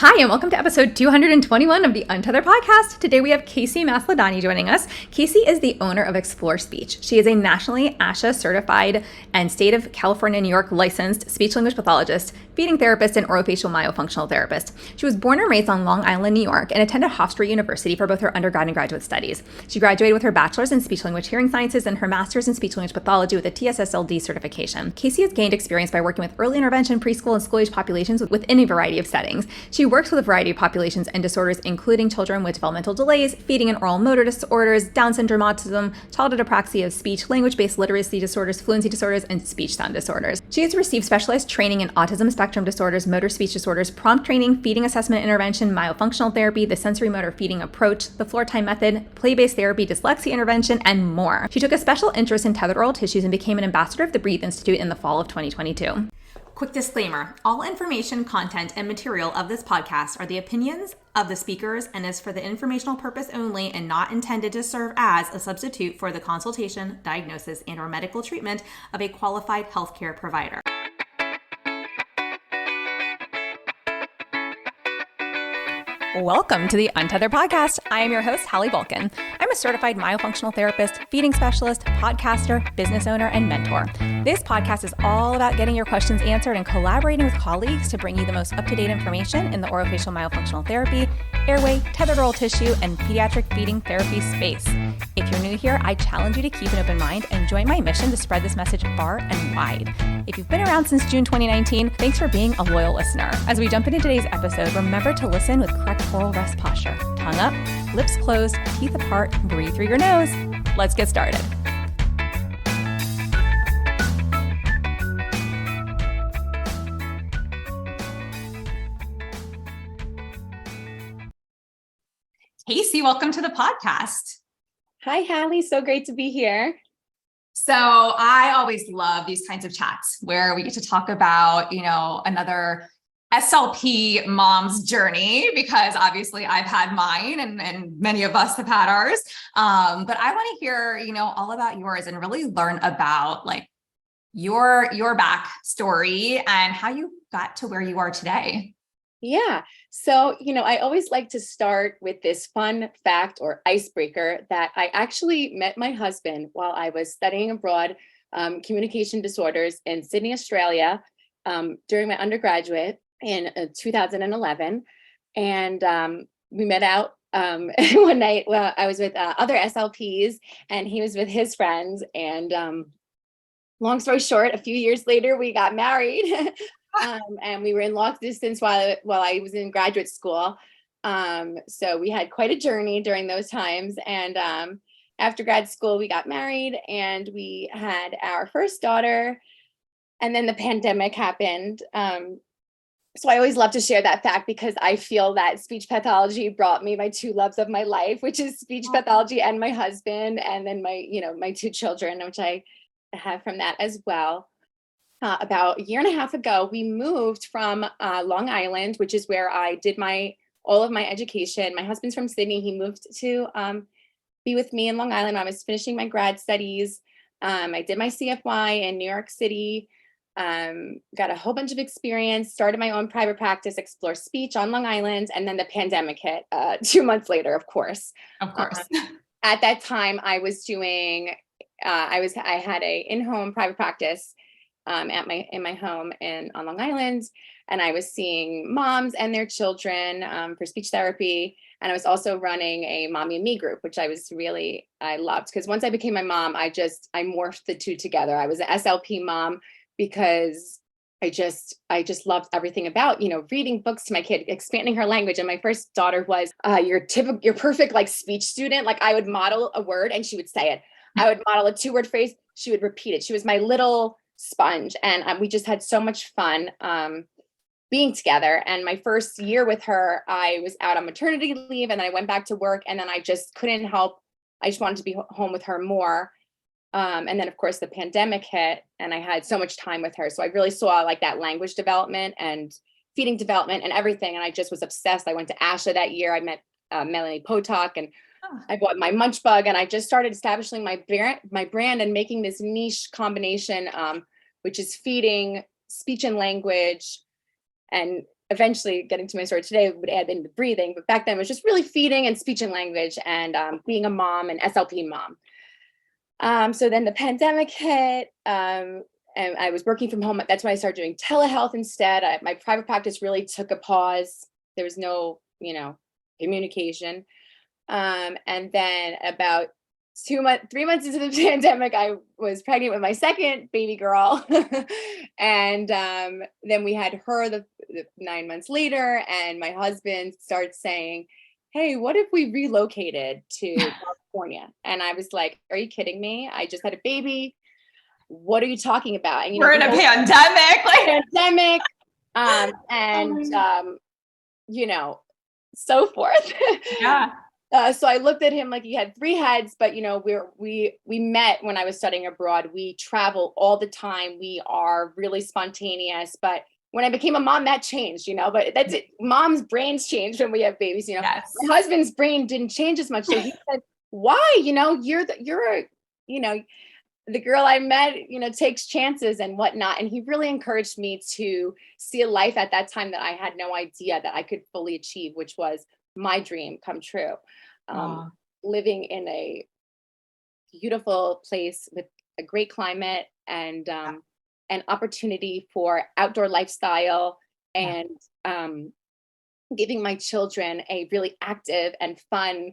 Hi, and welcome to episode 221 of the Untethered podcast. Today we have Casey Masalehdani joining us. Casey is the owner of Explore Speech. She is a nationally ASHA certified and state of California, New York licensed speech-language pathologist, feeding therapist, and orofacial myofunctional therapist. She was born and raised on Long Island, New York, and attended Hofstra University for both her undergrad and graduate studies. She graduated with her bachelor's in speech-language hearing sciences and her master's in speech-language pathology with a TSSLD certification. Casey has gained experience by working with early intervention, preschool, and school-age populations within a variety of settings. She works with a variety of populations and disorders, including children with developmental delays, feeding and oral motor disorders, Down syndrome, autism, childhood apraxia of speech, language-based literacy disorders, fluency disorders, and speech sound disorders. She has received specialized training in autism spectrum disorders, motor speech disorders, prompt training, feeding assessment intervention, myofunctional therapy, the sensory motor feeding approach, the floor time method, play-based therapy, dyslexia intervention, and more. She took a special interest in tethered oral tissues and became an ambassador of the Breathe Institute in the fall of 2022. Quick disclaimer, all information, content, and material of this podcast are the opinions of the speakers and is for the informational purpose only and not intended to serve as a substitute for the consultation, diagnosis, and/or medical treatment of a qualified healthcare provider. Welcome to the Untethered podcast. I am your host, Hallie Vulcan. I'm a certified myofunctional therapist, feeding specialist, podcaster, business owner, and mentor. This podcast is all about getting your questions answered and collaborating with colleagues to bring you the most up-to-date information in the orofacial myofunctional therapy, airway, tethered oral tissue, and pediatric feeding therapy space. If you're new here, I challenge you to keep an open mind and join my mission to spread this message far and wide. If you've been around since June 2019, thanks for being a loyal listener. As we jump into today's episode, remember to listen with correct oral rest posture. Tongue up, lips closed, teeth apart, breathe through your nose. Let's get started. Casey, welcome to the podcast. Hi, Hallie. So great to be here. So I always love these kinds of chats where we get to talk about, another SLP mom's journey, because obviously I've had mine and many of us have had ours. But I want to hear, all about yours and really learn about like your backstory and how you got to where you are today. Yeah. So, I always like to start with this fun fact or icebreaker that I actually met my husband while I was studying abroad, communication disorders in Sydney, Australia, during my undergraduate in 2011. And we met out one night. Well, I was with other SLPs and he was with his friends. And long story short, a few years later, we got married. And we were in long distance while I was in graduate school. So we had quite a journey during those times. And after grad school, we got married and we had our first daughter. And then the pandemic happened. So I always love to share that fact because I feel that speech pathology brought me my two loves of my life, which is speech pathology and my husband, and then my two children, which I have from that as well. About a year and a half ago, we moved from Long Island, which is where I did all of my education. My husband's from Sydney. He moved to be with me in Long Island. I was finishing my grad studies. I did my CFY in New York City, got a whole bunch of experience, started my own private practice, Explore Speech on Long Island. And then the pandemic hit 2 months later, of course. At that time, I was doing, I had a in-home private practice in my home on Long Island. And I was seeing moms and their children for speech therapy. And I was also running a mommy and me group, which I loved, because once I became my mom, I morphed the two together. I was an SLP mom because I just loved everything about, reading books to my kid, expanding her language. And my first daughter was your perfect like speech student. Like I would model a word and she would say it. I would model a 2-word phrase. She would repeat it. She was my little sponge. And we just had so much fun being together. And my first year with her, I was out on maternity leave and then I went back to work and then I just couldn't help. I just wanted to be home with her more. And then of course the pandemic hit and I had so much time with her. So I really saw like that language development and feeding development and everything. And I just was obsessed. I went to ASHA that year. I met Melanie Potok and I bought my Munch Bug and I just started establishing my brand and making this niche combination, which is feeding speech and language and eventually getting to my story today would add in the breathing, but back then it was just really feeding and speech and language and being a mom and SLP mom. So then the pandemic hit, and I was working from home. That's when I started doing telehealth instead. My private practice really took a pause. There was no, communication. And then about 3 months into the pandemic, I was pregnant with my second baby girl. And then we had her the 9 months later, and my husband starts saying, hey, what if we relocated to California? And I was like, are you kidding me? I just had a baby. What are you talking about? And we're in a pandemic. So forth. Yeah. So I looked at him like he had three heads, but we met when I was studying abroad. We travel all the time. We are really spontaneous, but when I became a mom, that changed, but that's it. Mom's brains change when we have babies, Yes. My husband's brain didn't change as much. So he said, why, you're the girl I met, takes chances and whatnot. And he really encouraged me to see a life at that time that I had no idea that I could fully achieve, which was my dream come true. Living in a beautiful place with a great climate and an opportunity for outdoor lifestyle and giving my children a really active and fun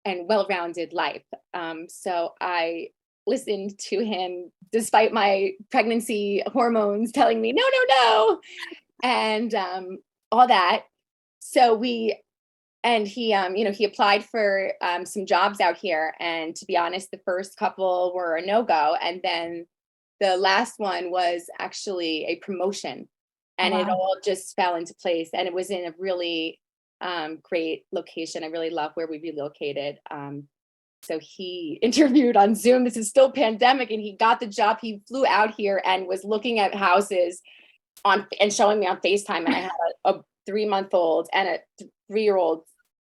and well-rounded life. So I listened to him despite my pregnancy hormones telling me, no, and all that. So he applied for some jobs out here. And to be honest, the first couple were a no-go. And then the last one was actually a promotion, and it all just fell into place. And it was in a really great location. I really love where we relocated. So he interviewed on Zoom. This is still pandemic, and he got the job. He flew out here and was looking at houses and showing me on FaceTime. And I had a 3-month-old and a 3-year-old.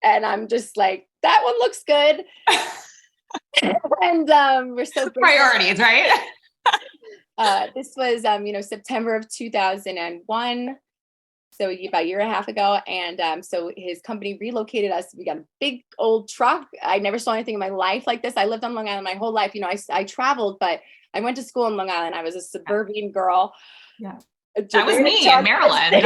And I'm just like, that one looks good. And we're so priorities, right? This was, September of 2001. So about a year and a half ago. And so his company relocated us. We got a big old truck. I never saw anything in my life like this. I lived on Long Island my whole life. I traveled, but I went to school in Long Island. I was a suburban girl. Yeah. That was me in Maryland.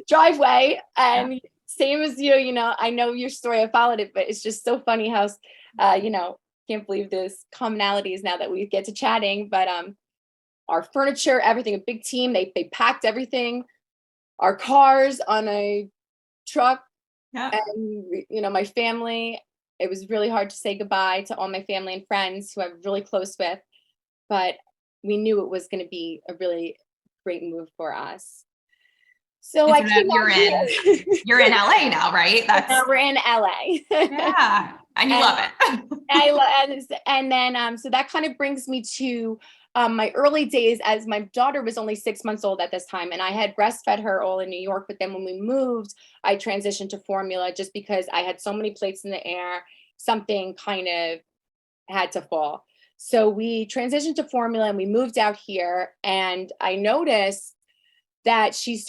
Driveway. And same as you, I know your story. I followed it, but it's just so funny how, can't believe this commonalities now that we get to chatting. But our furniture, everything, a big team. They packed everything. Our cars on a truck, and my family. It was really hard to say goodbye to all my family and friends who I'm really close with, but we knew it was going to be a really great move for us. So you're in LA now, right? Now we're in LA. Yeah, and you love it. I love it. And then so that kind of brings me to my early days, as my daughter was only 6 months old at this time, and I had breastfed her all in New York. But then when we moved, I transitioned to formula just because I had so many plates in the air, something kind of had to fall. So we transitioned to formula and we moved out here, and I noticed that she was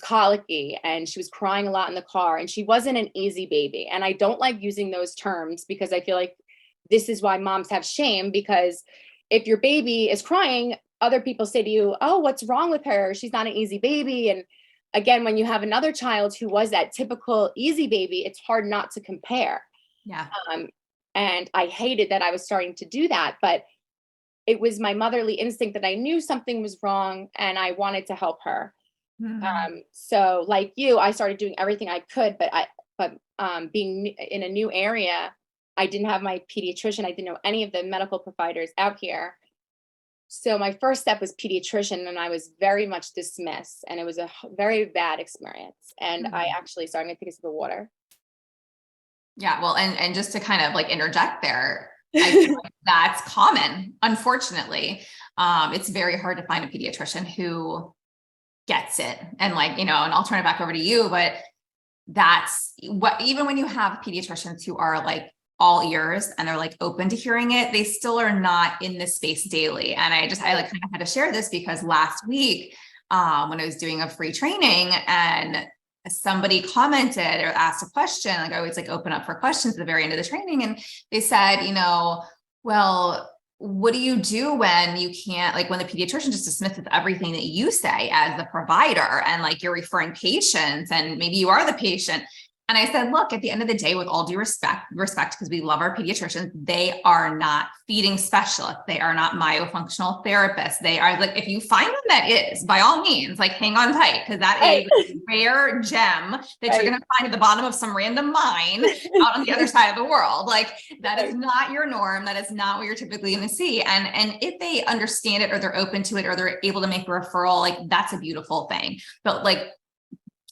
colicky and she was crying a lot in the car, and she wasn't an easy baby. And I don't like using those terms because I feel like this is why moms have shame, because if your baby is crying, other people say to you, oh, what's wrong with her? She's not an easy baby. And again, when you have another child who was that typical easy baby, it's hard not to compare. Yeah. And I hated that I was starting to do that, but it was my motherly instinct that I knew something was wrong and I wanted to help her. Mm-hmm. So like you, I started doing everything I could, but being in a new area, I didn't have my pediatrician. I didn't know any of the medical providers out here. So my first step was pediatrician, and I was very much dismissed, and it was a very bad experience. And I actually, sorry, I'm going to take a sip of water. Yeah. Well, and just to kind of like interject there, I feel like that's common. Unfortunately, it's very hard to find a pediatrician who gets it. And like, and I'll turn it back over to you, but that's what, even when you have pediatricians who are like all ears and they're like open to hearing it, they still are not in this space daily. And I like kind of had to share this because last week, when I was doing a free training, and somebody commented or asked a question. Like I always like open up for questions at the very end of the training. And they said, well, what do you do when you can't, like when the pediatrician just dismisses everything that you say as the provider, and like you're referring patients and maybe you are the patient. And I said, look, at the end of the day, with all due respect, because we love our pediatricians, they are not feeding specialists. They are not myofunctional therapists. They are like, if you find one that is, by all means, like hang on tight, because that is a rare gem that you're going to find at the bottom of some random mine out on the other side of the world. Like that is not your norm. That is not what you're typically going to see. And if they understand it, or they're open to it, or they're able to make a referral, like that's a beautiful thing. But like,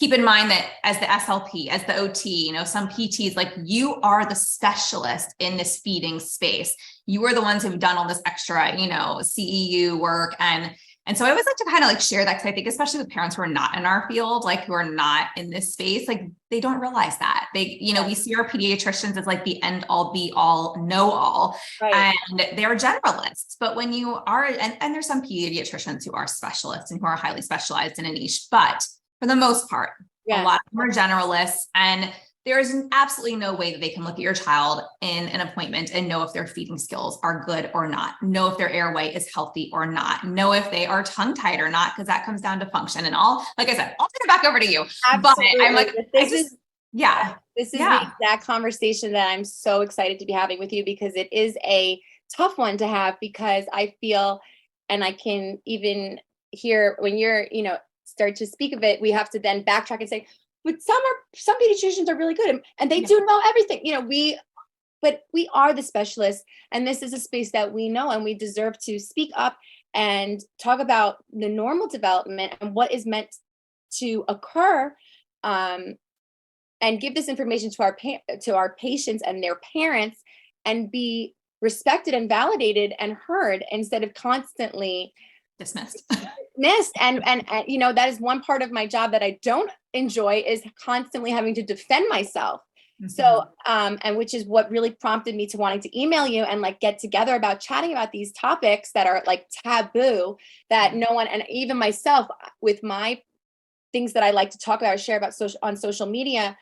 keep in mind that as the SLP, as the OT, some PTs, like you are the specialist in this feeding space. You are the ones who've done all this extra, CEU work. And so I always like to kind of like share that, because I think especially with parents who are not in our field, like who are not in this space, like they don't realize that they, we see our pediatricians as like the end all be all know all, right. And they're generalists. But when you are, and there's some pediatricians who are specialists and who are highly specialized in a niche, but for the most part, a lot of them are generalists, and there is absolutely no way that they can look at your child in an appointment and know if their feeding skills are good or not, know if their airway is healthy or not, know if they are tongue-tied or not, because that comes down to function and all. Like I said, I'll turn it back over to you. Absolutely. But I'm like, this is the exact conversation that I'm so excited to be having with you, because it is a tough one to have, because I feel, and I can even hear when you're, start to speak of it, we have to then backtrack and say, but some pediatricians are really good and they do know everything, but we are the specialists, and this is a space that we know, and we deserve to speak up and talk about the normal development and what is meant to occur, and give this information to our patients and their parents, and be respected and validated and heard, instead of constantly dismissed. And that is one part of my job that I don't enjoy, is constantly having to defend myself. Mm-hmm. So, and which is what really prompted me to wanting to email you and like get together about chatting about these topics that are like taboo, that no one, and even myself with my things that I like to talk about or share about on social media,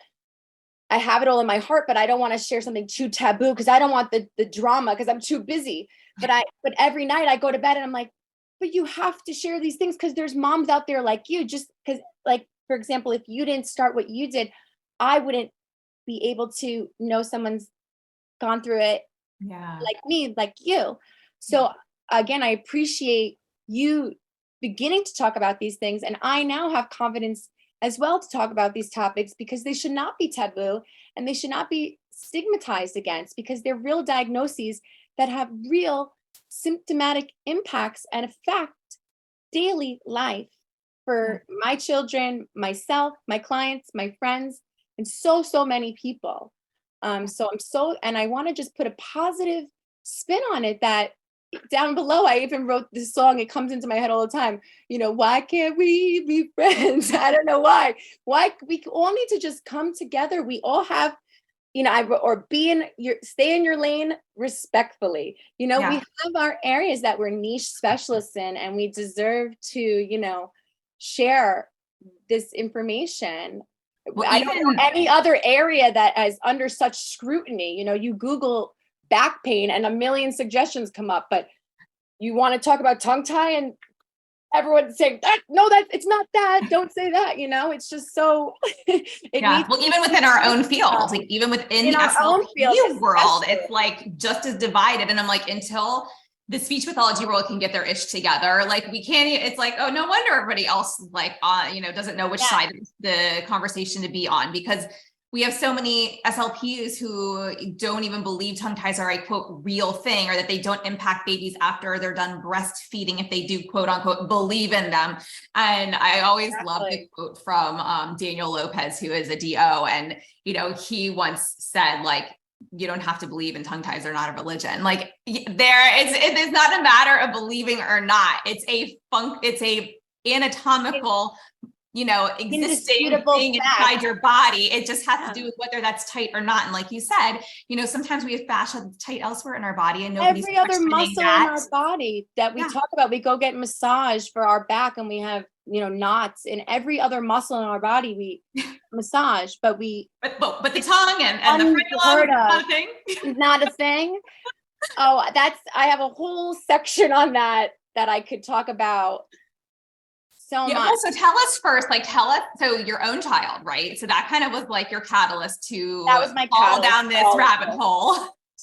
I have it all in my heart, but I don't want to share something too taboo, because I don't want the drama, because I'm too busy. But every night I go to bed and I'm like, but you have to share these things, because there's moms out there like you. Just because, like, for example, if you didn't start what you did, I wouldn't be able to know someone's gone through it like me, like you. So again, I appreciate you beginning to talk about these things. And I now have confidence as well to talk about these topics, because they should not be taboo and they should not be stigmatized against, because they're real diagnoses that have real symptomatic impacts and affect daily life for my children, myself, my clients, my friends, and so many people. And I want to just put a positive spin on it, that down below, I even wrote this song. It comes into my head all the time. Why can't we be friends? I don't know why. Why we all need to just come together. We all have, stay in your lane respectfully. We have our areas that we're niche specialists in, and we deserve to, share this information. Well, I don't know any other area that is under such scrutiny. You Google back pain and a million suggestions come up, but you want to talk about tongue tie and everyone's saying that, no, it's not that, don't say that, it's just so even within our own field, like even within the SLP world, it's like just as divided. And I'm like, until the speech pathology world can get their ish together, like we can't, it's like, oh, no wonder everybody else like doesn't know which side of the conversation to be on, because we have so many SLPs who don't even believe tongue ties are a quote real thing, or that they don't impact babies after they're done breastfeeding if they do quote unquote believe in them. And I always love the quote from Daniel Lopez, who is a DO, and he once said, like, you don't have to believe in tongue ties, they're not a religion. Like it's not a matter of believing or not. It's a anatomical existing Indisputable thing fact. inside your body. It just has to do with whether that's tight or not. And like you said, sometimes we have fascia that's tight elsewhere in our body and nobody's Every other questioning muscle that. in our body that we talk about, we go get massage for our back and we have, knots in every other muscle in our body. We massage, but the tongue and the frenulum is not a thing. Is not a thing. Oh, I have a whole section on that I could talk about so much. Well, so tell us first, so your own child, right? So that kind of was like your catalyst to fall down this rabbit hole.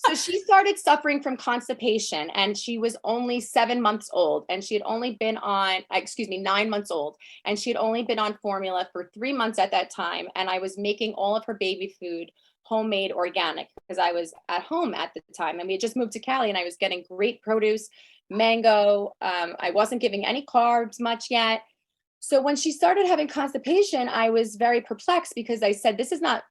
So she started suffering from constipation and she was only 7 months old and she had only been on, 9 months old. And she had only been on formula for 3 months at that time. And I was making all of her baby food homemade organic because I was at home at the time. And we had just moved to Cali and I was getting great produce, mango. I wasn't giving any carbs much yet. So when she started having constipation, I was very perplexed because I said, this is not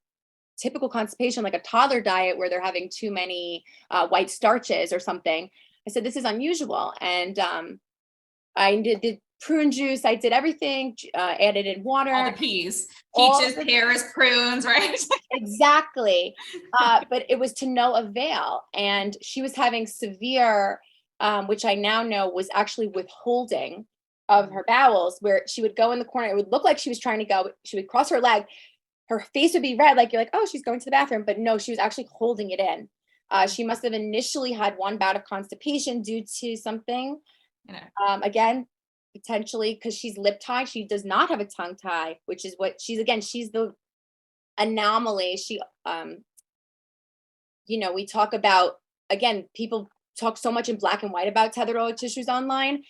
typical constipation, like a toddler diet where they're having too many white starches or something. I said, this is unusual. And I did prune juice. I did everything, added in water. All the peas, peaches, pears, prunes, right? Exactly. But it was to no avail. And she was having severe, which I now know was actually withholding of her bowels, where she would go in the corner. It would look like she was trying to go. She would cross her leg. Her face would be red, like you're like, oh, she's going to the bathroom. But no, she was actually holding it in. She must have initially had one bout of constipation due to something. Again, potentially because she's lip tied. She does not have a tongue tie, which is what she's the anomaly. She, we talk about, again, people talk so much in black and white about tethered oral tissues online.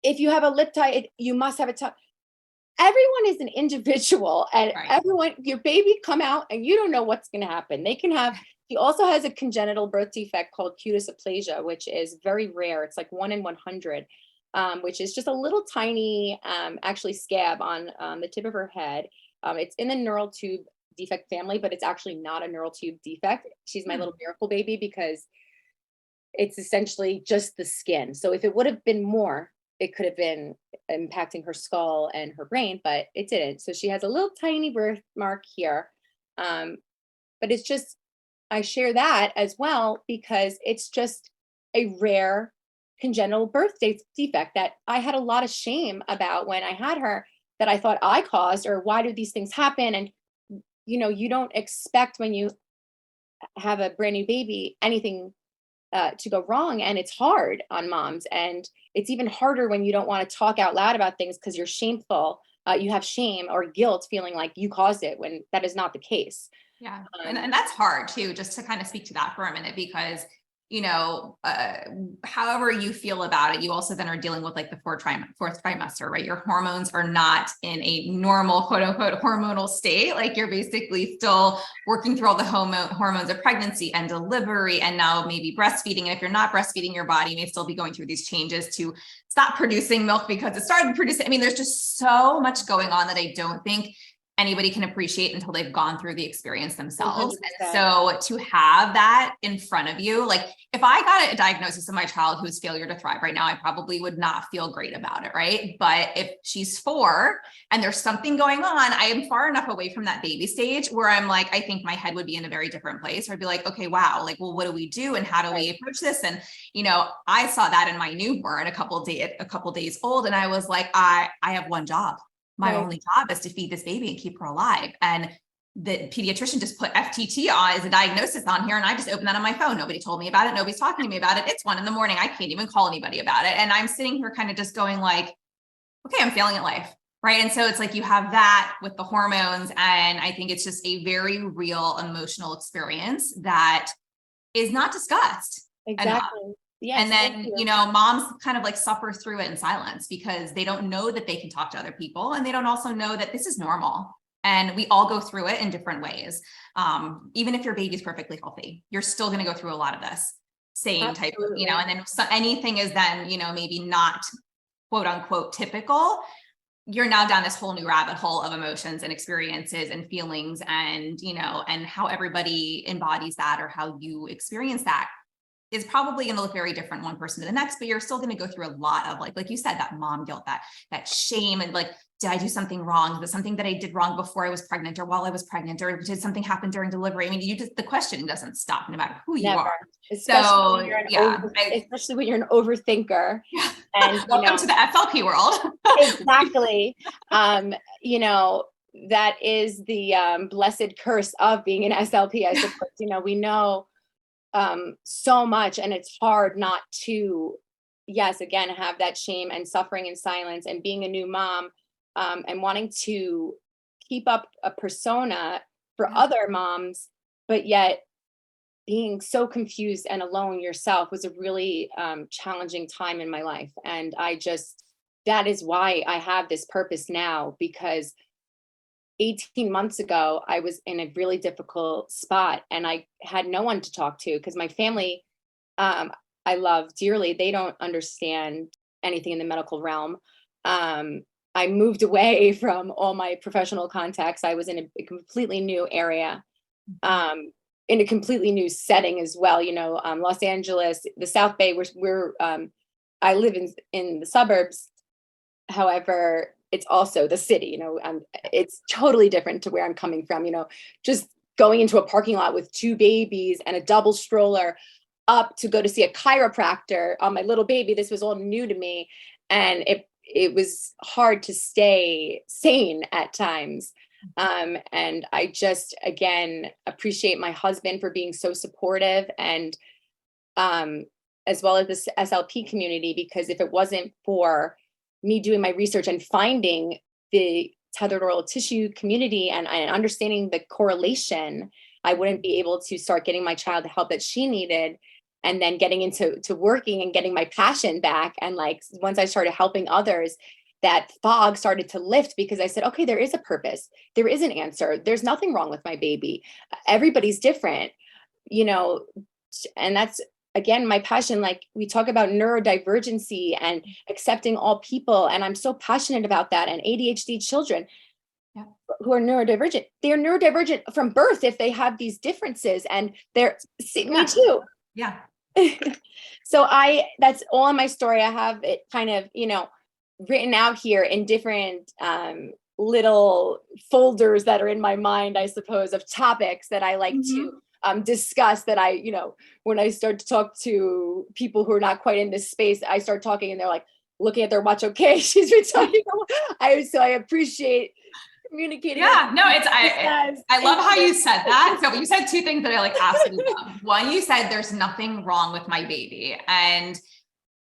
If you have a lip tie, you must have a tongue. Everyone is an individual and your baby come out and you don't know what's going to happen. He also has a congenital birth defect called cutis aplasia, which is very rare. It's like 1 in 100, which is just a little tiny, actually scab on the tip of her head. It's in the neural tube defect family, but it's actually not a neural tube defect. She's my little miracle baby because it's essentially just the skin. So if it would have been more, it could have been impacting her skull and her brain, but it didn't. So she has a little tiny birthmark here. But it's just, I share that as well because it's just a rare congenital birth defect that I had a lot of shame about when I had her, that I thought I caused, or why do these things happen? And, you don't expect when you have a brand new baby, anything to go wrong. And it's hard on moms. And it's even harder when you don't want to talk out loud about things because you're shameful. You have shame or guilt feeling like you caused it when that is not the case. Yeah. And that's hard too, just to kind of speak to that for a minute, because however you feel about it, you also then are dealing with like the fourth trimester, right? Your hormones are not in a normal, quote unquote, hormonal state. Like you're basically still working through all the hormones of pregnancy and delivery, and now maybe breastfeeding. And if you're not breastfeeding, your body may still be going through these changes to stop producing milk because it started producing. I mean, there's just so much going on that I don't think anybody can appreciate until they've gone through the experience themselves. 100%. And so to have that in front of you, like if I got a diagnosis of my child who's failure to thrive right now, I probably would not feel great about it. Right. But if she's 4 and there's something going on, I am far enough away from that baby stage where I'm like, I think my head would be in a very different place. I'd be like, okay, wow. Like, well, what do we do? And how do we approach this? And, I saw that in my newborn a couple days old. And I was like, I have one job. My only job is to feed this baby and keep her alive. And the pediatrician just put FTT on as a diagnosis on here. And I just opened that on my phone. Nobody told me about it. Nobody's talking to me about it. It's 1 a.m. I can't even call anybody about it. And I'm sitting here kind of just going like, okay, I'm failing at life. Right. And so it's like, you have that with the hormones. And I think it's just a very real emotional experience that is not discussed. Exactly. Yes, and then, moms kind of like suffer through it in silence because they don't know that they can talk to other people, and they don't also know that this is normal. And we all go through it in different ways. Even if your baby's perfectly healthy, you're still going to go through a lot of this same type of, and then anything is then, maybe not quote unquote typical. You're now down this whole new rabbit hole of emotions and experiences and feelings and, and how everybody embodies that or how you experience that is probably going to look very different one person to the next, but you're still going to go through a lot of like you said, that mom guilt, that shame, and like, did I do something wrong? Was something that I did wrong before I was pregnant or while I was pregnant, or did something happen during delivery? I mean, the question doesn't stop no matter who you Never. are. Especially So especially when you're an overthinker. Yeah. And welcome to the FLP world. Exactly. That is the blessed curse of being an SLP, I suppose. We know so much, and it's hard not to, yes, again, have that shame and suffering in silence, and being a new mom, and wanting to keep up a persona for other moms, but yet being so confused and alone yourself was a really challenging time in my life. And that is why I have this purpose now, because 18 months ago, I was in a really difficult spot and I had no one to talk to, because my family, I love dearly, they don't understand anything in the medical realm. I moved away from all my professional contacts. I was in a completely new area, in a completely new setting as well. Los Angeles, the South Bay, I live in the suburbs. However, it's also the city, it's totally different to where I'm coming from, just going into a parking lot with 2 babies and a double stroller up to go to see a chiropractor on my little baby. This was all new to me. And it was hard to stay sane at times. And I just, again, appreciate my husband for being so supportive, and as well as this SLP community, because if it wasn't for me doing my research and finding the tethered oral tissue community and understanding the correlation, I wouldn't be able to start getting my child the help that she needed, and then getting into working and getting my passion back. And like, once I started helping others, that fog started to lift, because I said, okay, there is a purpose. There is an answer. There's nothing wrong with my baby. Everybody's different, and that's, again, my passion. Like, we talk about neurodivergency and accepting all people. And I'm so passionate about that. And ADHD children who are neurodivergent, they're neurodivergent from birth if they have these differences. And me too. Yeah. So that's all in my story. I have it kind of, written out here in different little folders that are in my mind, I suppose, of topics that I like to discuss, that when I start to talk to people who are not quite in this space, I start talking and they're like looking at their watch. Okay, she's been talking. So I appreciate communicating. Yeah, no, I love how you said that. So you said 2 things that I like absolutely love. One, you said there's nothing wrong with my baby. And,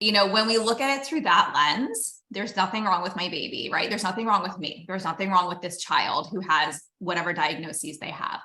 when we look at it through that lens, there's nothing wrong with my baby, right? There's nothing wrong with me. There's nothing wrong with this child who has whatever diagnoses they have.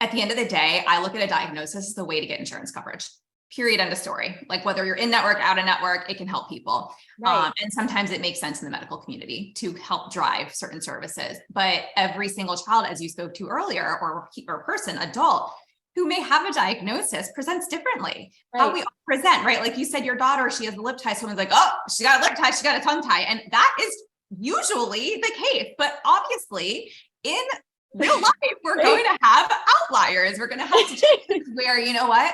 At the end of the day, I look at a diagnosis as the way to get insurance coverage. Period. End of story. Like, whether you're in network, out of network, it can help people. Right. And sometimes it makes sense in the medical community to help drive certain services. But every single child, as you spoke to earlier, or person, adult, who may have a diagnosis, presents differently. Right. How we all present, right? Like you said, your daughter, she has a lip tie. Someone's like, oh, she got a lip tie, she got a tongue tie. And that is usually the case. But obviously, in real life, we're going to have outliers. We're going to have situations where,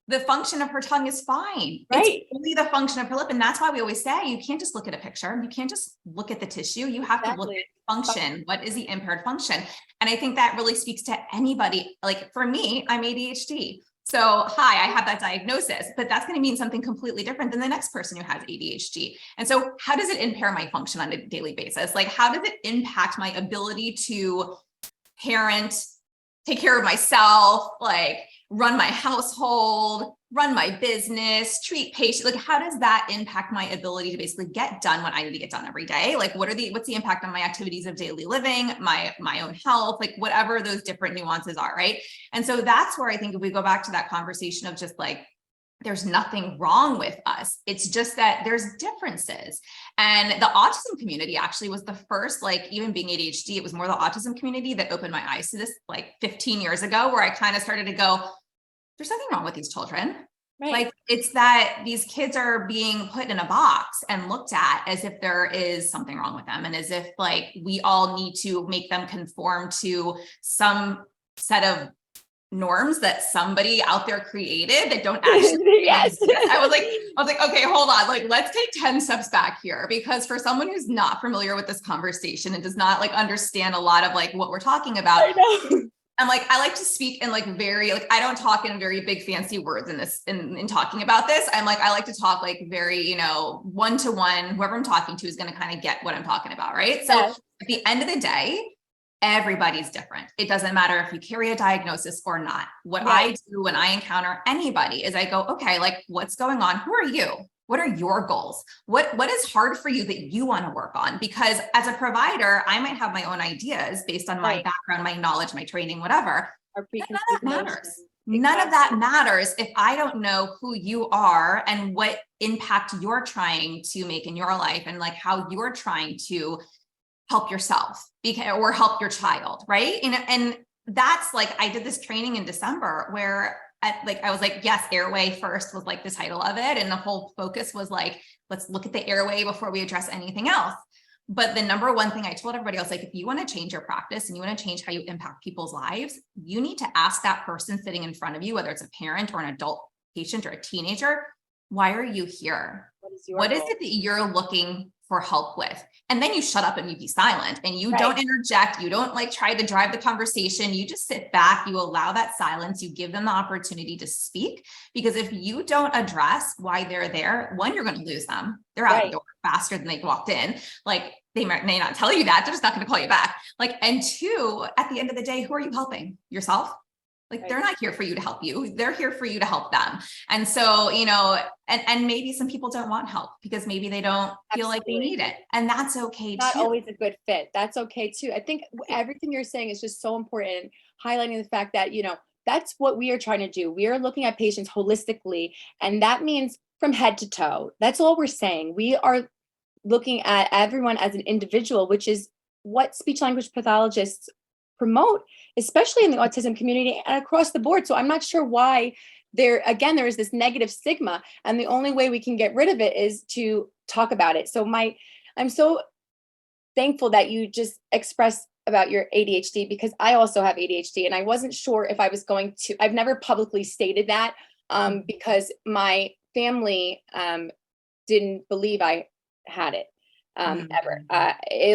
the function of her tongue is fine. Right. It's only the function of her lip. And that's why we always say, you can't just look at a picture. You can't just look at the tissue. You have to look at the function. What is the impaired function? And I think that really speaks to anybody. Like, for me, I'm ADHD. So, I have that diagnosis, but that's going to mean something completely different than the next person who has ADHD. And so how does it impair my function on a daily basis? Like, how does it impact my ability to parent, take care of myself, like run my household, run my business, treat patients? Like, how does that impact my ability to basically get done what I need to get done every day? Like, what's the impact on my activities of daily living, my own health, like whatever those different nuances are, right? And so that's where I think if we go back to that conversation of just like, there's nothing wrong with us. It's just that there's differences. And the autism community actually was the first, like, even being ADHD, it was more the autism community that opened my eyes to this, like 15 years ago, where I kind of started to go, there's nothing wrong with these children. Right. Like, it's that these kids are being put in a box and looked at as if there is something wrong with them. And as if like we all need to make them conform to some set of norms that somebody out there created that don't actually Yes. exist. I was like, okay, hold on. Like, let's take 10 steps back here, because for someone who's not familiar with this conversation and does not like understand a lot of like what we're talking about, I know. I'm like, I like to speak in like very, like, I don't talk in very big fancy words in this, in talking about this. I'm like, I like to talk like very, you know, one-to-one, whoever I'm talking to is going to kind of get what I'm talking about. Right. So Yes. at the end of the day, everybody's different. It doesn't matter if you carry a diagnosis or not. What I do when I encounter anybody is I go, okay, like, what's going on? Who are you? What are your goals? What is hard for you that you want to work on? Because as a provider, I might have my own ideas based on my background, my knowledge, my training, whatever. None of that matters. None of that matters if I don't know who you are and what impact you're trying to make in your life, and like how you're trying to help yourself or help your child. Right. And that's like, I did this training in December where I was like, yes, airway first was like the title of it. And the whole focus was like, let's look at the airway before we address anything else. But the number one thing I told everybody, I was like, if you want to change your practice and you want to change how you impact people's lives, you need to ask that person sitting in front of you, whether it's a parent or an adult patient or a teenager, why are you here? What is it that you're looking for help with? And then you shut up and you be silent, and you don't interject. You don't like try to drive the conversation. You just sit back, you allow that silence, you give them the opportunity to speak. Because if you don't address why they're there, one, you're going to lose them. They're out the door faster than they walked in. Like, they may not tell you that, they're just not going to call you back. Like, and two, at the end of the day, who are you helping? Yourself? Like, they're not here for you to help you. They're here for you to help them. And so, you know, and maybe some people don't want help because maybe they don't feel like they need it. And that's okay too. Not always a good fit. That's okay too. I think everything you're saying is just so important, highlighting the fact that, you know, that's what we are trying to do. We are looking at patients holistically, and that means from head to toe. That's all we're saying. We are looking at everyone as an individual, which is what speech language pathologists promote, especially in the autism community and across the board. So I'm not sure why there is this negative stigma, and the only way we can get rid of it is to talk about it. So I'm so thankful that you just expressed about your ADHD, because I also have ADHD, and I wasn't sure if I was going to, I've never publicly stated that because my family didn't believe I had it. Ever.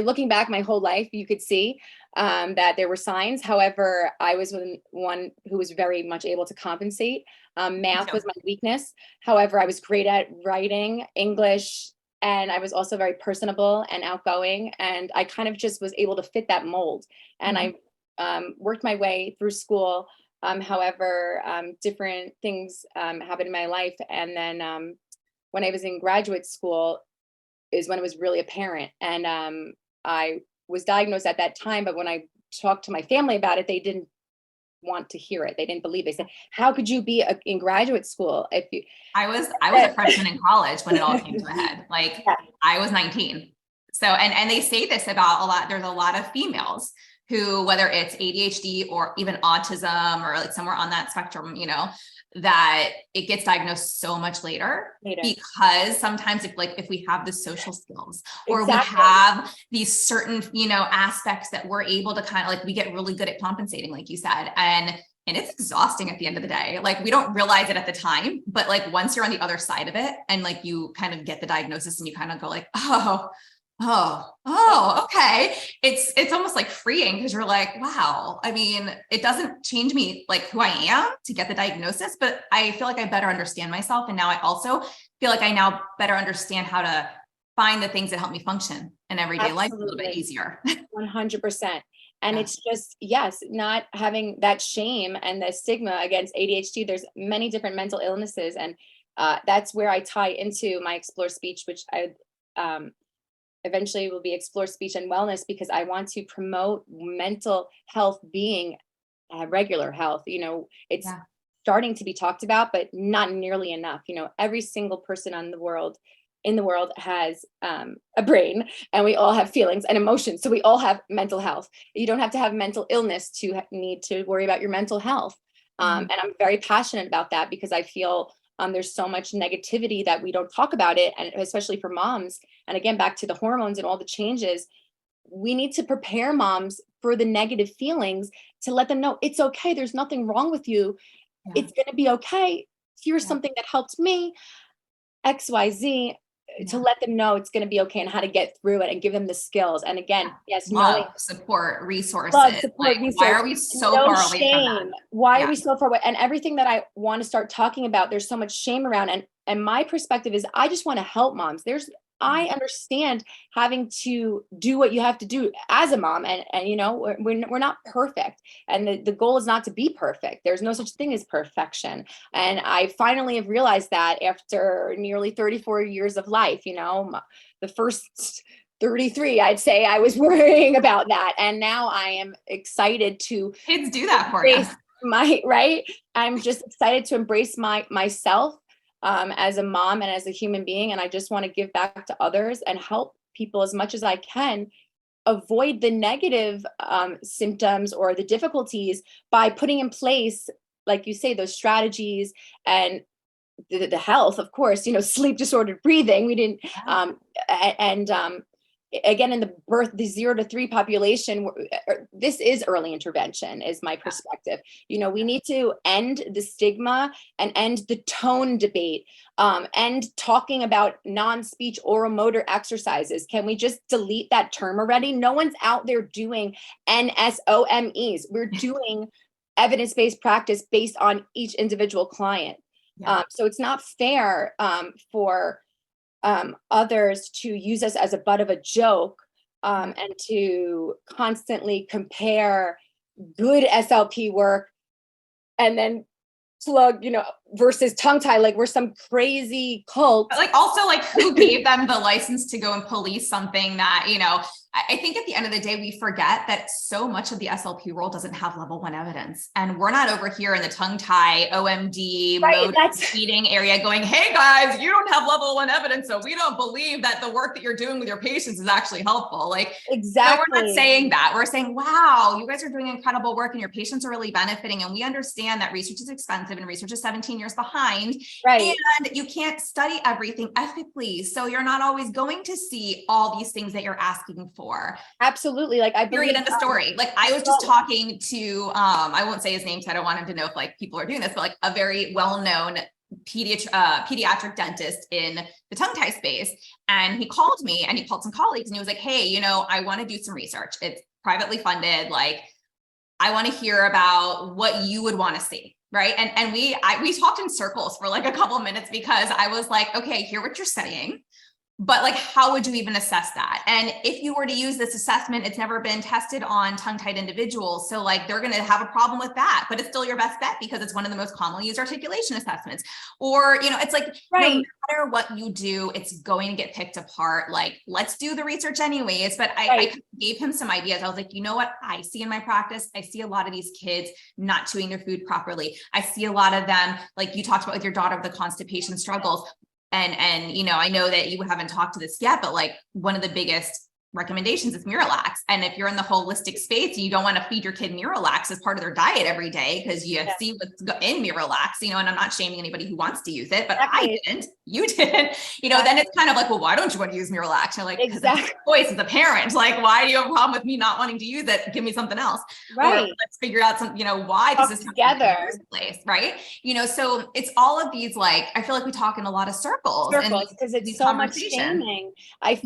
Looking back my whole life, you could see that there were signs. However, I was one who was very much able to compensate. Math was my weakness. However, I was great at writing, English, and I was also very personable and outgoing. And I kind of just was able to fit that mold. And I worked my way through school. However, different things happened in my life. And then when I was in graduate school, is when it was really apparent. And I was diagnosed at that time, but when I talked to my family about it, they didn't want to hear it. They didn't believe. They said, how could you be in graduate school if you— I was a freshman in college when it all came to a head. Like, I was 19. So, and they say this about there's a lot of females who, whether it's ADHD or even autism or like somewhere on that spectrum, you know, that it gets diagnosed so much later. Because sometimes if we have the social skills or we have these certain, you know, aspects that we're able to kind of like, we get really good at compensating, like you said, and it's exhausting at the end of the day. Like, we don't realize it at the time, but like once you're on the other side of it and like you kind of get the diagnosis and you kind of go like, okay. It's almost like freeing, because you're like, wow, I mean, it doesn't change me like who I am to get the diagnosis, but I feel like I better understand myself. And now I also feel like I now better understand how to find the things that help me function in everyday life a little bit easier. 100%. And it's just, yes, not having that shame and the stigma against ADHD. There's many different mental illnesses. And that's where I tie into my Explore Speech, which I eventually will be Explore Speech and Wellness, because I want to promote mental health being regular health. You know, it's starting to be talked about, but not nearly enough. You know, every single person in the world has a brain, and we all have feelings and emotions. So we all have mental health. You don't have to have mental illness to need to worry about your mental health. And I'm very passionate about that, because I feel there's so much negativity that we don't talk about it, and especially for moms. And again, back to the hormones and all the changes, we need to prepare moms for the negative feelings, to let them know it's okay. There's nothing wrong with you. Yeah. It's going to be okay. Here's something that helped me, XYZ, to let them know it's going to be okay and how to get through it and give them the skills. And again, yes, knowing support, resources. love, support, why are we so far away from that? Why are we so far away? And everything that I want to start talking about, there's so much shame around. And my perspective is, I just want to help moms. I understand having to do what you have to do as a mom, and we're not perfect, and the goal is not to be perfect. There's no such thing as perfection, and I finally have realized that after nearly 34 years of life. The first 33, I'd say I was worrying about that, and now I am excited to kids do that for you. I'm just excited to embrace myself as a mom and as a human being. And I just want to give back to others and help people as much as I can avoid the negative symptoms or the difficulties by putting in place, like you say, those strategies and the health, of course, sleep disordered breathing. We didn't, again, in the 0 to 3 population, this is early intervention, is my perspective. We need to end the stigma and end the tone debate, and talking about non-speech oral motor exercises. Can we just delete that term already? No one's out there doing NSOMEs. We're doing evidence-based practice based on each individual client. So it's not fair for others to use us as a butt of a joke, and to constantly compare good SLP work and then plug, versus tongue tie, like we're some crazy cult. But also who gave them the license to go and police something that, I think at the end of the day, we forget that so much of the SLP world doesn't have level 1 evidence. And we're not over here in the tongue tie, OMD, feeding area going, hey guys, you don't have level 1 evidence, so we don't believe that the work that you're doing with your patients is actually helpful. Exactly. So we're not saying that. We're saying, wow, you guys are doing incredible work and your patients are really benefiting. And we understand that research is expensive and research is 17 years behind. Right. And you can't study everything ethically. So you're not always going to see all these things that you're asking for. Absolutely. I believe in the story. I was just talking to, I won't say his name, so I don't want him to know if people are doing this, but a very well-known pediatric dentist in the tongue tie space. And he called me and he called some colleagues and he was like, hey, I want to do some research. It's privately funded. I want to hear about what you would want to see. Right. And we talked in circles for a couple of minutes, because I was like, okay, hear what you're saying. But how would you even assess that? And if you were to use this assessment, it's never been tested on tongue-tied individuals. So they're going to have a problem with that, but it's still your best bet because it's one of the most commonly used articulation assessments. Or, it's right. No matter what you do, it's going to get picked apart. Let's do the research anyways. But Right. I gave him some ideas. I was like, you know what I see in my practice? I see a lot of these kids not chewing their food properly. I see a lot of them, like you talked about with your daughter, the constipation struggles. And I know that you haven't talked to this yet, but one of the biggest recommendations is Miralax. And if you're in the holistic space and you don't want to feed your kid Miralax as part of their diet every day, because you see what's in Miralax, and I'm not shaming anybody who wants to use it, but I didn't, you didn't, then it's kind of well, why don't you want to use Miralax? You're exactly. Choice as a parent, why do you have a problem with me not wanting to use it? Give me something else. Right. Or let's figure out some, why this is together in the first place. Right. So it's all of these, I feel we talk in a lot of circles because it's so much shaming. I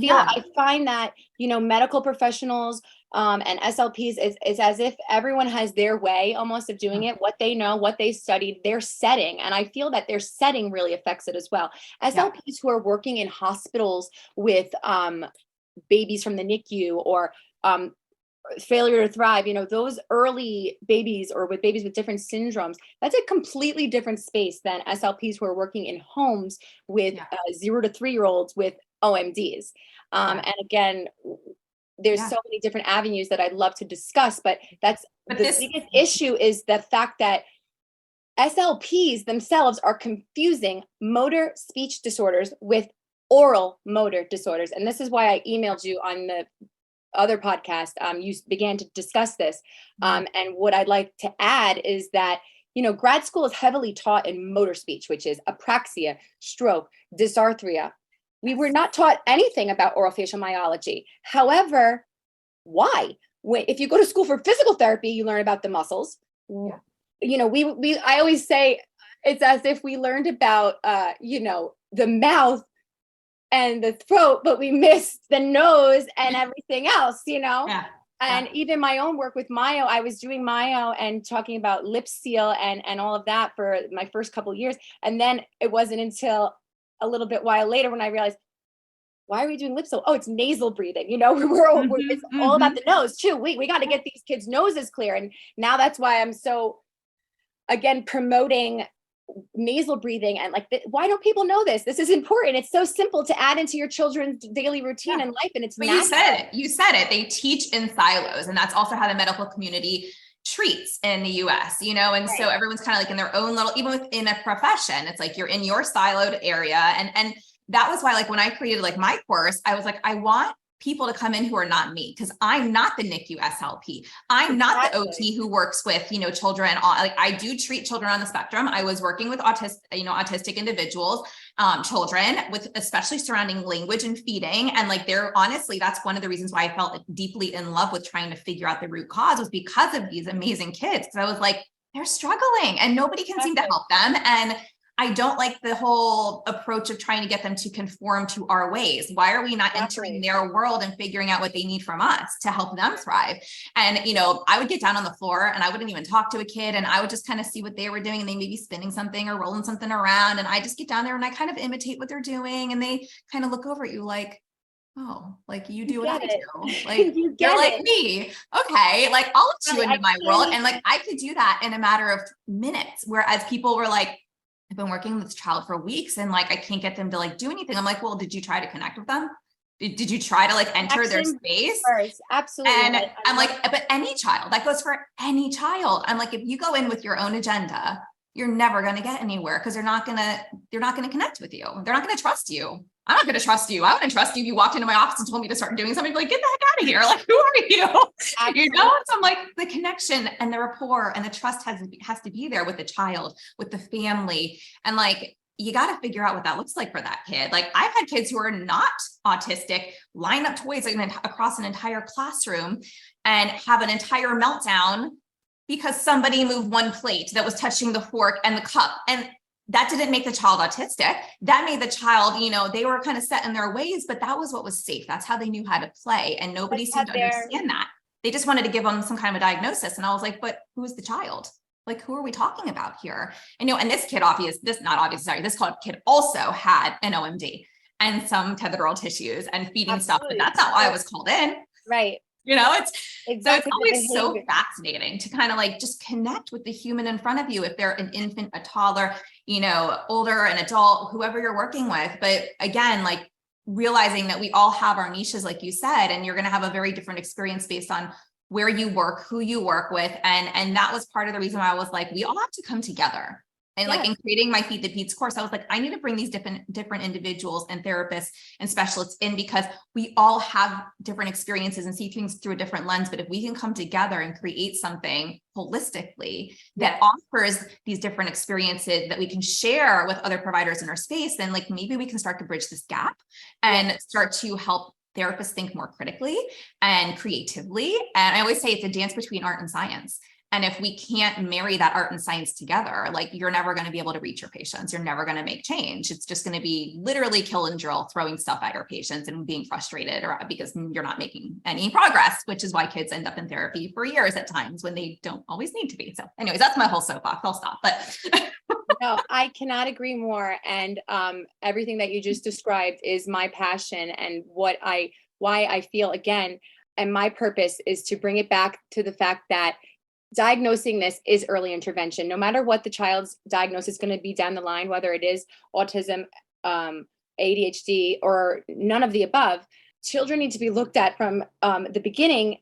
find that, medical professionals and SLPs is as if everyone has their way almost of doing it, what they know, what they studied, their setting. And I feel that their setting really affects it as well. SLPs who are working in hospitals with babies from the NICU or failure to thrive, those early babies or with babies with different syndromes, that's a completely different space than SLPs who are working in homes with 0 to 3-year-olds with OMDs. And again, there's so many different avenues that I'd love to discuss, but the biggest issue is the fact that SLPs themselves are confusing motor speech disorders with oral motor disorders. And this is why I emailed you on the other podcast. You began to discuss this. And what I'd like to add is that, grad school is heavily taught in motor speech, which is apraxia, stroke, dysarthria. We were not taught anything about orofacial myology. However, why? If you go to school for physical therapy, you learn about the muscles. Yeah. You know, I always say it's as if we learned about, you know, the mouth and the throat, but we missed the nose and everything else, you know? Yeah. And even my own work with myo, I was doing myo and talking about lip seal and all of that for my first couple of years. And then it wasn't until a little bit while later when I realized, why are we doing lip seal? Oh, it's nasal breathing. You know, it's all about the nose too. We got to get these kids' noses clear. And now that's why I'm so, again, promoting nasal breathing. And like, why don't people know this? This is important. It's so simple to add into your children's daily routine and life. And it's but you said it, they teach in silos. And that's also how the medical community treats in the US, you know? And so everyone's kind of like in their own little, even within a profession, it's like, you're in your siloed area. And that was why, like, when I created like my course, I was like, I want people to come in who are not me, because I'm not the NICU SLP. I'm not the OT who works with, you know, children. Like, I do treat children on the spectrum. I was working with autistic individuals, children, with especially surrounding language and feeding. And like, honestly, that's one of the reasons why I felt deeply in love with trying to figure out the root cause, was because of these amazing kids. Because I was like, they're struggling and nobody can seem to help them. And I don't like the whole approach of trying to get them to conform to our ways. Why are we not entering their world and figuring out what they need from us to help them thrive? And, you know, I would get down on the floor and I wouldn't even talk to a kid, and I would just kind of see what they were doing, and they may be spinning something or rolling something around. And I just get down there and I kind of imitate what they're doing. And they kind of look over at you like, oh, like you do what I do. Like, you're like me. Okay. Like, I'll let you into my world. And like, I could do that in a matter of minutes. Whereas people were like, I've been working with this child for weeks and like, I can't get them to like do anything. I'm like, well, did you try to connect with them? Did you try to like enter their space? Absolutely. And I'm like, but any child, that goes for any child. I'm like, if you go in with your own agenda, you're never going to get anywhere, because they're not going to connect with you. They're not going to trust you. I'm not going to trust you. I wouldn't trust you if you walked into my office and told me to start doing something. Like, get the heck out of here. Like, who are you? Absolutely. You know? So I'm like, the connection and the rapport and the trust has to be there with the child, with the family. And like, you got to figure out what that looks like for that kid. Like, I've had kids who are not autistic line up toys across an entire classroom and have an entire meltdown because somebody moved one plate that was touching the fork and the cup. And that didn't make the child autistic. That made the child, you know, they were kind of set in their ways, but that was what was safe. That's how they knew how to play. And nobody seemed to understand that. They just wanted to give them some kind of a diagnosis. And I was like, but who is the child? Like, who are we talking about here? And, you know, and this kid this kid also had an OMD and some tetheral tissues and feeding stuff, but that's not why I was called in. Right. You know, it's always so fascinating to kind of like just connect with the human in front of you. If they're an infant, a toddler, you know, older, an adult, whoever you're working with. But again, like realizing that we all have our niches, like you said, and you're going to have a very different experience based on where you work, who you work with. And that was part of the reason why I was like, we all have to come together. And like in creating my Feed the Peds course, I was like, I need to bring these different individuals and therapists and specialists in, because we all have different experiences and see things through a different lens. But if we can come together and create something holistically that offers these different experiences that we can share with other providers in our space, then like maybe we can start to bridge this gap and start to help therapists think more critically and creatively. And I always say it's a dance between art and science. And if we can't marry that art and science together, like you're never going to be able to reach your patients. You're never going to make change. It's just going to be literally kill and drill, throwing stuff at your patients and being frustrated because you're not making any progress, which is why kids end up in therapy for years at times when they don't always need to be. So anyways, that's my whole soapbox. I'll stop. But no, I cannot agree more. And everything that you just described is my passion and why I feel, again, and my purpose is to bring it back to the fact that diagnosing this is early intervention. No matter what the child's diagnosis is going to be down the line, whether it is autism, ADHD, or none of the above, children need to be looked at from the beginning,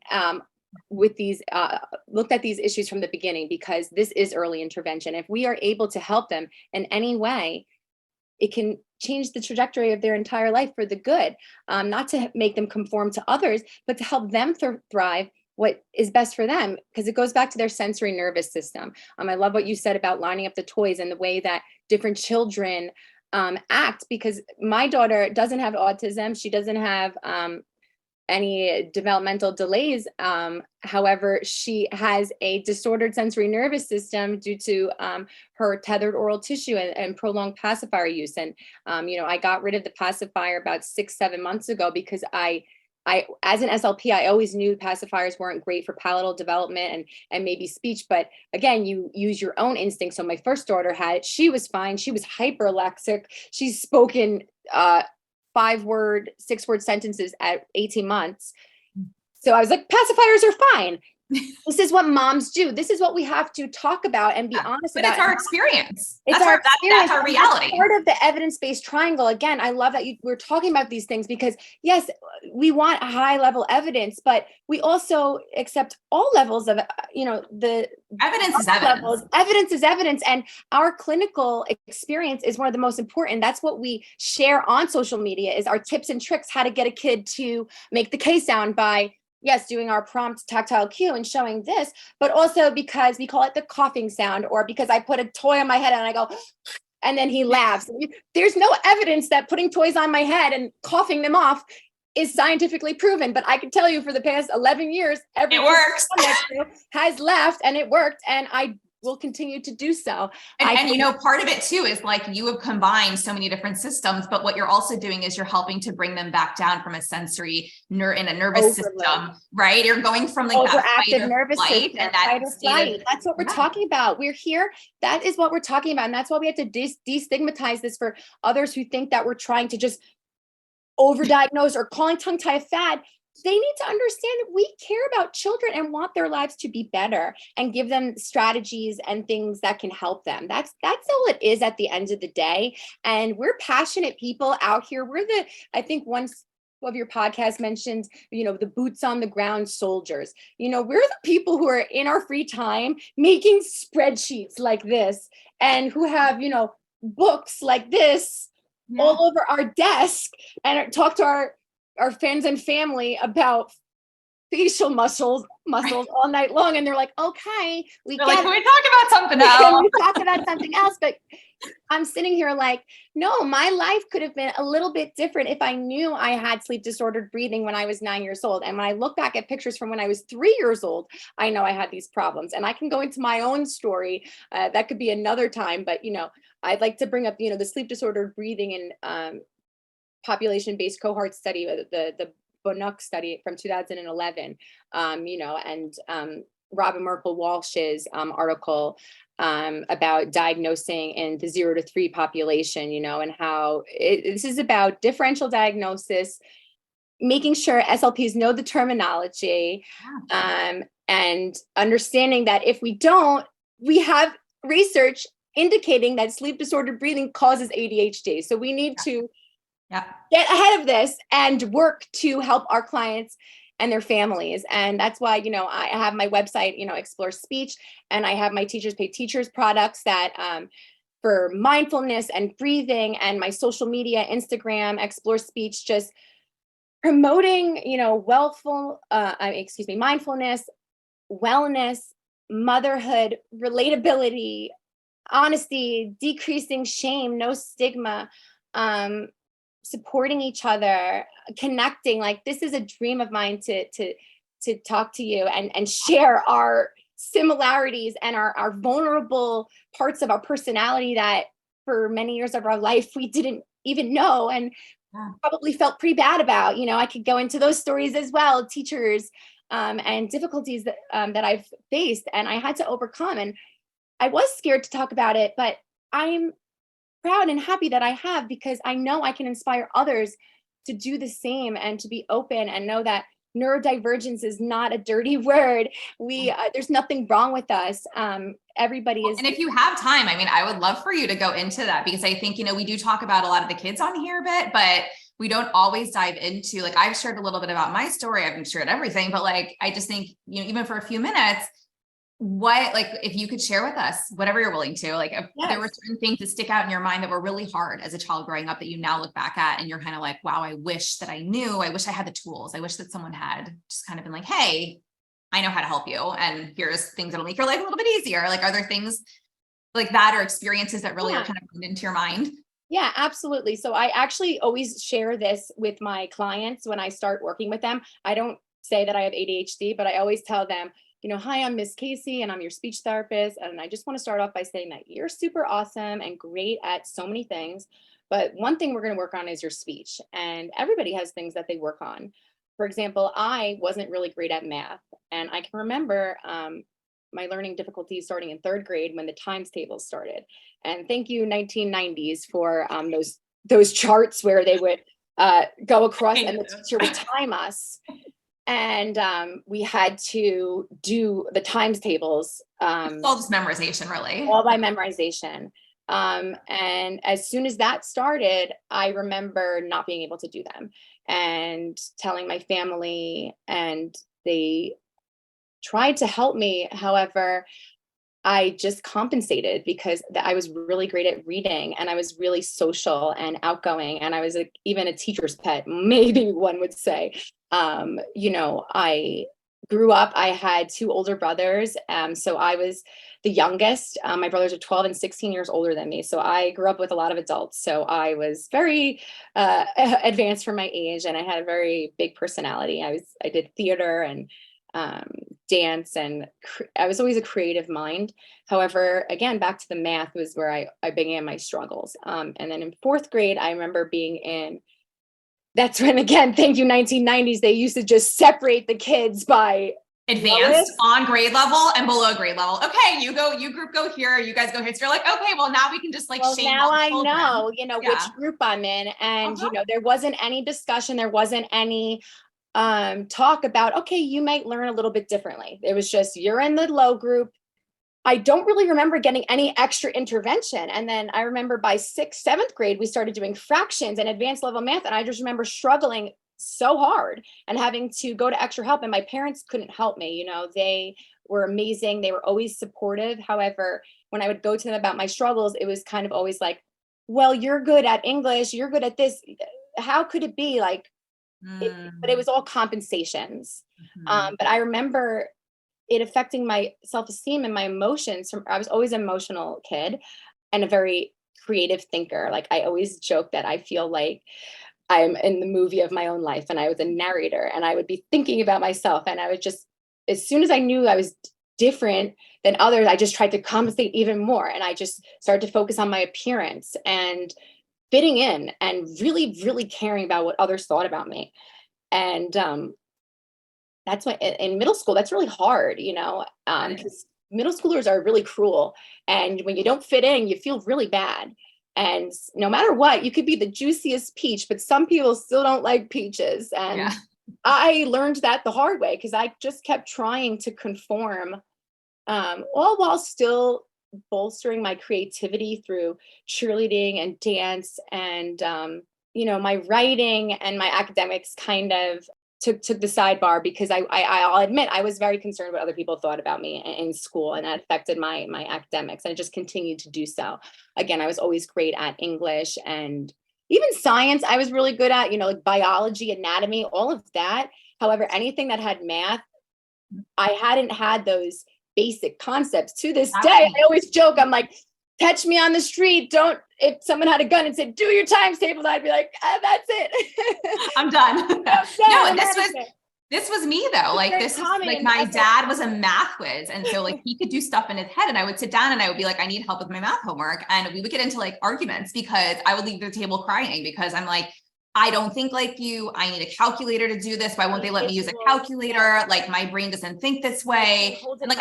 looked at these issues from the beginning, because this is early intervention. If we are able to help them in any way, it can change the trajectory of their entire life for the good, not to make them conform to others, but to help them thrive what is best for them, because it goes back to their sensory nervous system. I love what you said about lining up the toys and the way that different children act, because my daughter doesn't have autism. She doesn't have any developmental delays. However, she has a disordered sensory nervous system due to her tethered oral tissue and prolonged pacifier use. And, I got rid of the pacifier about 6-7 months ago because I, as an SLP, I always knew pacifiers weren't great for palatal development and maybe speech. But again, you use your own instinct. So my first daughter had it. She was fine. She was hyperlexic. She's spoken 5-word, 6-word sentences at 18 months. So I was like, pacifiers are fine. This is what moms do. This is what we have to talk about and be honest about. But it's our experience. It's that's our experience. That's our reality. That's part of the evidence-based triangle. Again, I love that we're talking about these things because yes, we want high level evidence, but we also accept all levels of, the evidence is evidence. Levels. Evidence is evidence. And our clinical experience is one of the most important. That's what we share on social media is our tips and tricks, how to get a kid to make the K sound by doing our prompt tactile cue and showing this, but also because we call it the coughing sound, or because I put a toy on my head and I go, and then he laughs. There's no evidence that putting toys on my head and coughing them off is scientifically proven, but I can tell you for the past 11 years, it works. Has laughed and it worked. And I will continue to do so. And part of it too is like you have combined so many different systems, but what you're also doing is you're helping to bring them back down from a sensory in a nervous system, right? You're going from like that overactive nervous system, and fight or flight. That's what we're talking about. We're here. That is what we're talking about. And that's why we have to destigmatize this for others who think that we're trying to just overdiagnose or calling tongue tie a fad. They need to understand that we care about children and want their lives to be better and give them strategies and things that can help them. That's all it is at the end of the day. And we're passionate people out here. I think once of your podcast mentioned, the boots on the ground soldiers. We're the people who are in our free time making spreadsheets like this and who have, books like this all over our desk and talk to our friends and family about facial muscles all night long. And they're like, okay, can we talk about something else? Can we talk about something else? But I'm sitting here like, no, my life could have been a little bit different if I knew I had sleep disordered breathing when I was 9 years old. And when I look back at pictures from when I was 3 years old, I know I had these problems. And I can go into my own story. That could be another time. But, I'd like to bring up, the sleep disordered breathing and population-based cohort study, the Bonuk study from 2011, and Robin Merkel Walsh's article about diagnosing in the 0 to 3 population, and how this is about differential diagnosis, making sure SLPs know the terminology, and understanding that if we don't, we have research indicating that sleep disordered breathing causes ADHD. So we need to get ahead of this and work to help our clients and their families. And that's why, I have my website, Explore Speech, and I have my Teachers Pay Teachers products that for mindfulness and breathing, and my social media, Instagram, Explore Speech, just promoting, mindfulness, wellness, motherhood, relatability, honesty, decreasing shame, no stigma, supporting each other, connecting. Like, this is a dream of mine to talk to you and share our similarities and our vulnerable parts of our personality that for many years of our life we didn't even know and probably felt pretty bad about. I could go into those stories as well, teachers and difficulties that I've faced and I had to overcome. And I was scared to talk about it, but I'm proud and happy that I have, because I know I can inspire others to do the same and to be open and know that neurodivergence is not a dirty word. There's nothing wrong with us. Everybody is. And if you have time, I would love for you to go into that, because I think, we do talk about a lot of the kids on here a bit, but we don't always dive into, like, I've shared a little bit about my story. I haven't shared everything, but like, I just think, even for a few minutes, if you could share with us, whatever you're willing to, like, if there were certain things that stick out in your mind that were really hard as a child growing up that you now look back at and you're kind of like, wow, I wish that I knew, I wish I had the tools. I wish that someone had just kind of been like, hey, I know how to help you. And here's things that'll make your life a little bit easier. Like, are there things like that or experiences that really are kind of put into your mind? Yeah, absolutely. So I actually always share this with my clients when I start working with them. I don't say that I have ADHD, but I always tell them, hi, I'm Miss Casey and I'm your speech therapist. And I just want to start off by saying that you're super awesome and great at so many things. But one thing we're going to work on is your speech. And everybody has things that they work on. For example, I wasn't really great at math. And I can remember my learning difficulties starting in third grade when the times tables started. And thank you, 1990s, for those charts where they would go across and the teacher would time us. And we had to do the times tables. All just memorization, really. All by memorization. And as soon as that started, I remember not being able to do them and telling my family, and they tried to help me. However, I just compensated because I was really great at reading and I was really social and outgoing. And I was even a teacher's pet, maybe one would say. I grew up, I had two older brothers. So I was the youngest. My brothers are 12 and 16 years older than me. So I grew up with a lot of adults. So I was very advanced for my age, and I had a very big personality. I did theater and dance, and I was always a creative mind. However, again, back to the math was where I began my struggles. And then in fourth grade, I remember that's when, again, thank you, 1990s, they used to just separate the kids by advanced, on grade level, and below grade level. Okay, you group go here, you guys go here. So you're like, okay, well, now we can just shame now I children. know, which group I'm in. And, there wasn't any discussion. There wasn't any talk about, okay, you might learn a little bit differently. It was just, you're in the low group. I don't really remember getting any extra intervention. And then I remember by 6th, 7th grade, we started doing fractions and advanced level math. And I just remember struggling so hard and having to go to extra help. And my parents couldn't help me. They were amazing. They were always supportive. However, when I would go to them about my struggles, it was kind of always like, well, you're good at English. You're good at this. How could it be like, but it was all compensations. But I remember it affecting my self-esteem and my emotions. I was always an emotional kid and a very creative thinker. Like I always joke that I feel like I'm in the movie of my own life and I was a narrator, and I would be thinking about myself. And I would just, as soon as I knew I was different than others, I just tried to compensate even more. And I just started to focus on my appearance and fitting in and really, really caring about what others thought about me. And that's why in middle school, that's really hard, because middle schoolers are really cruel. And when you don't fit in, you feel really bad. And no matter what, you could be the juiciest peach, but some people still don't like peaches. And I learned that the hard way because I just kept trying to conform, all while still bolstering my creativity through cheerleading and dance. And, my writing and my academics kind of took the sidebar because I'll admit I was very concerned what other people thought about me in school, and that affected my academics, and it just continued to do so. Again, I was always great at English and even science. I was really good at, like biology, anatomy, all of that. However, anything that had math, I hadn't had those basic concepts. To this day, I always joke, I'm like, catch me on the street. If someone had a gun and said, do your times table, I'd be like, that's it. I'm done. No, this was me though. Like my dad was a math whiz. And so he could do stuff in his head, and I would sit down and I would be like, I need help with my math homework. And we would get into arguments because I would leave the table crying because I'm like, I don't think like you, I need a calculator to do this. Why won't they let me use a calculator? Like my brain doesn't think this way. And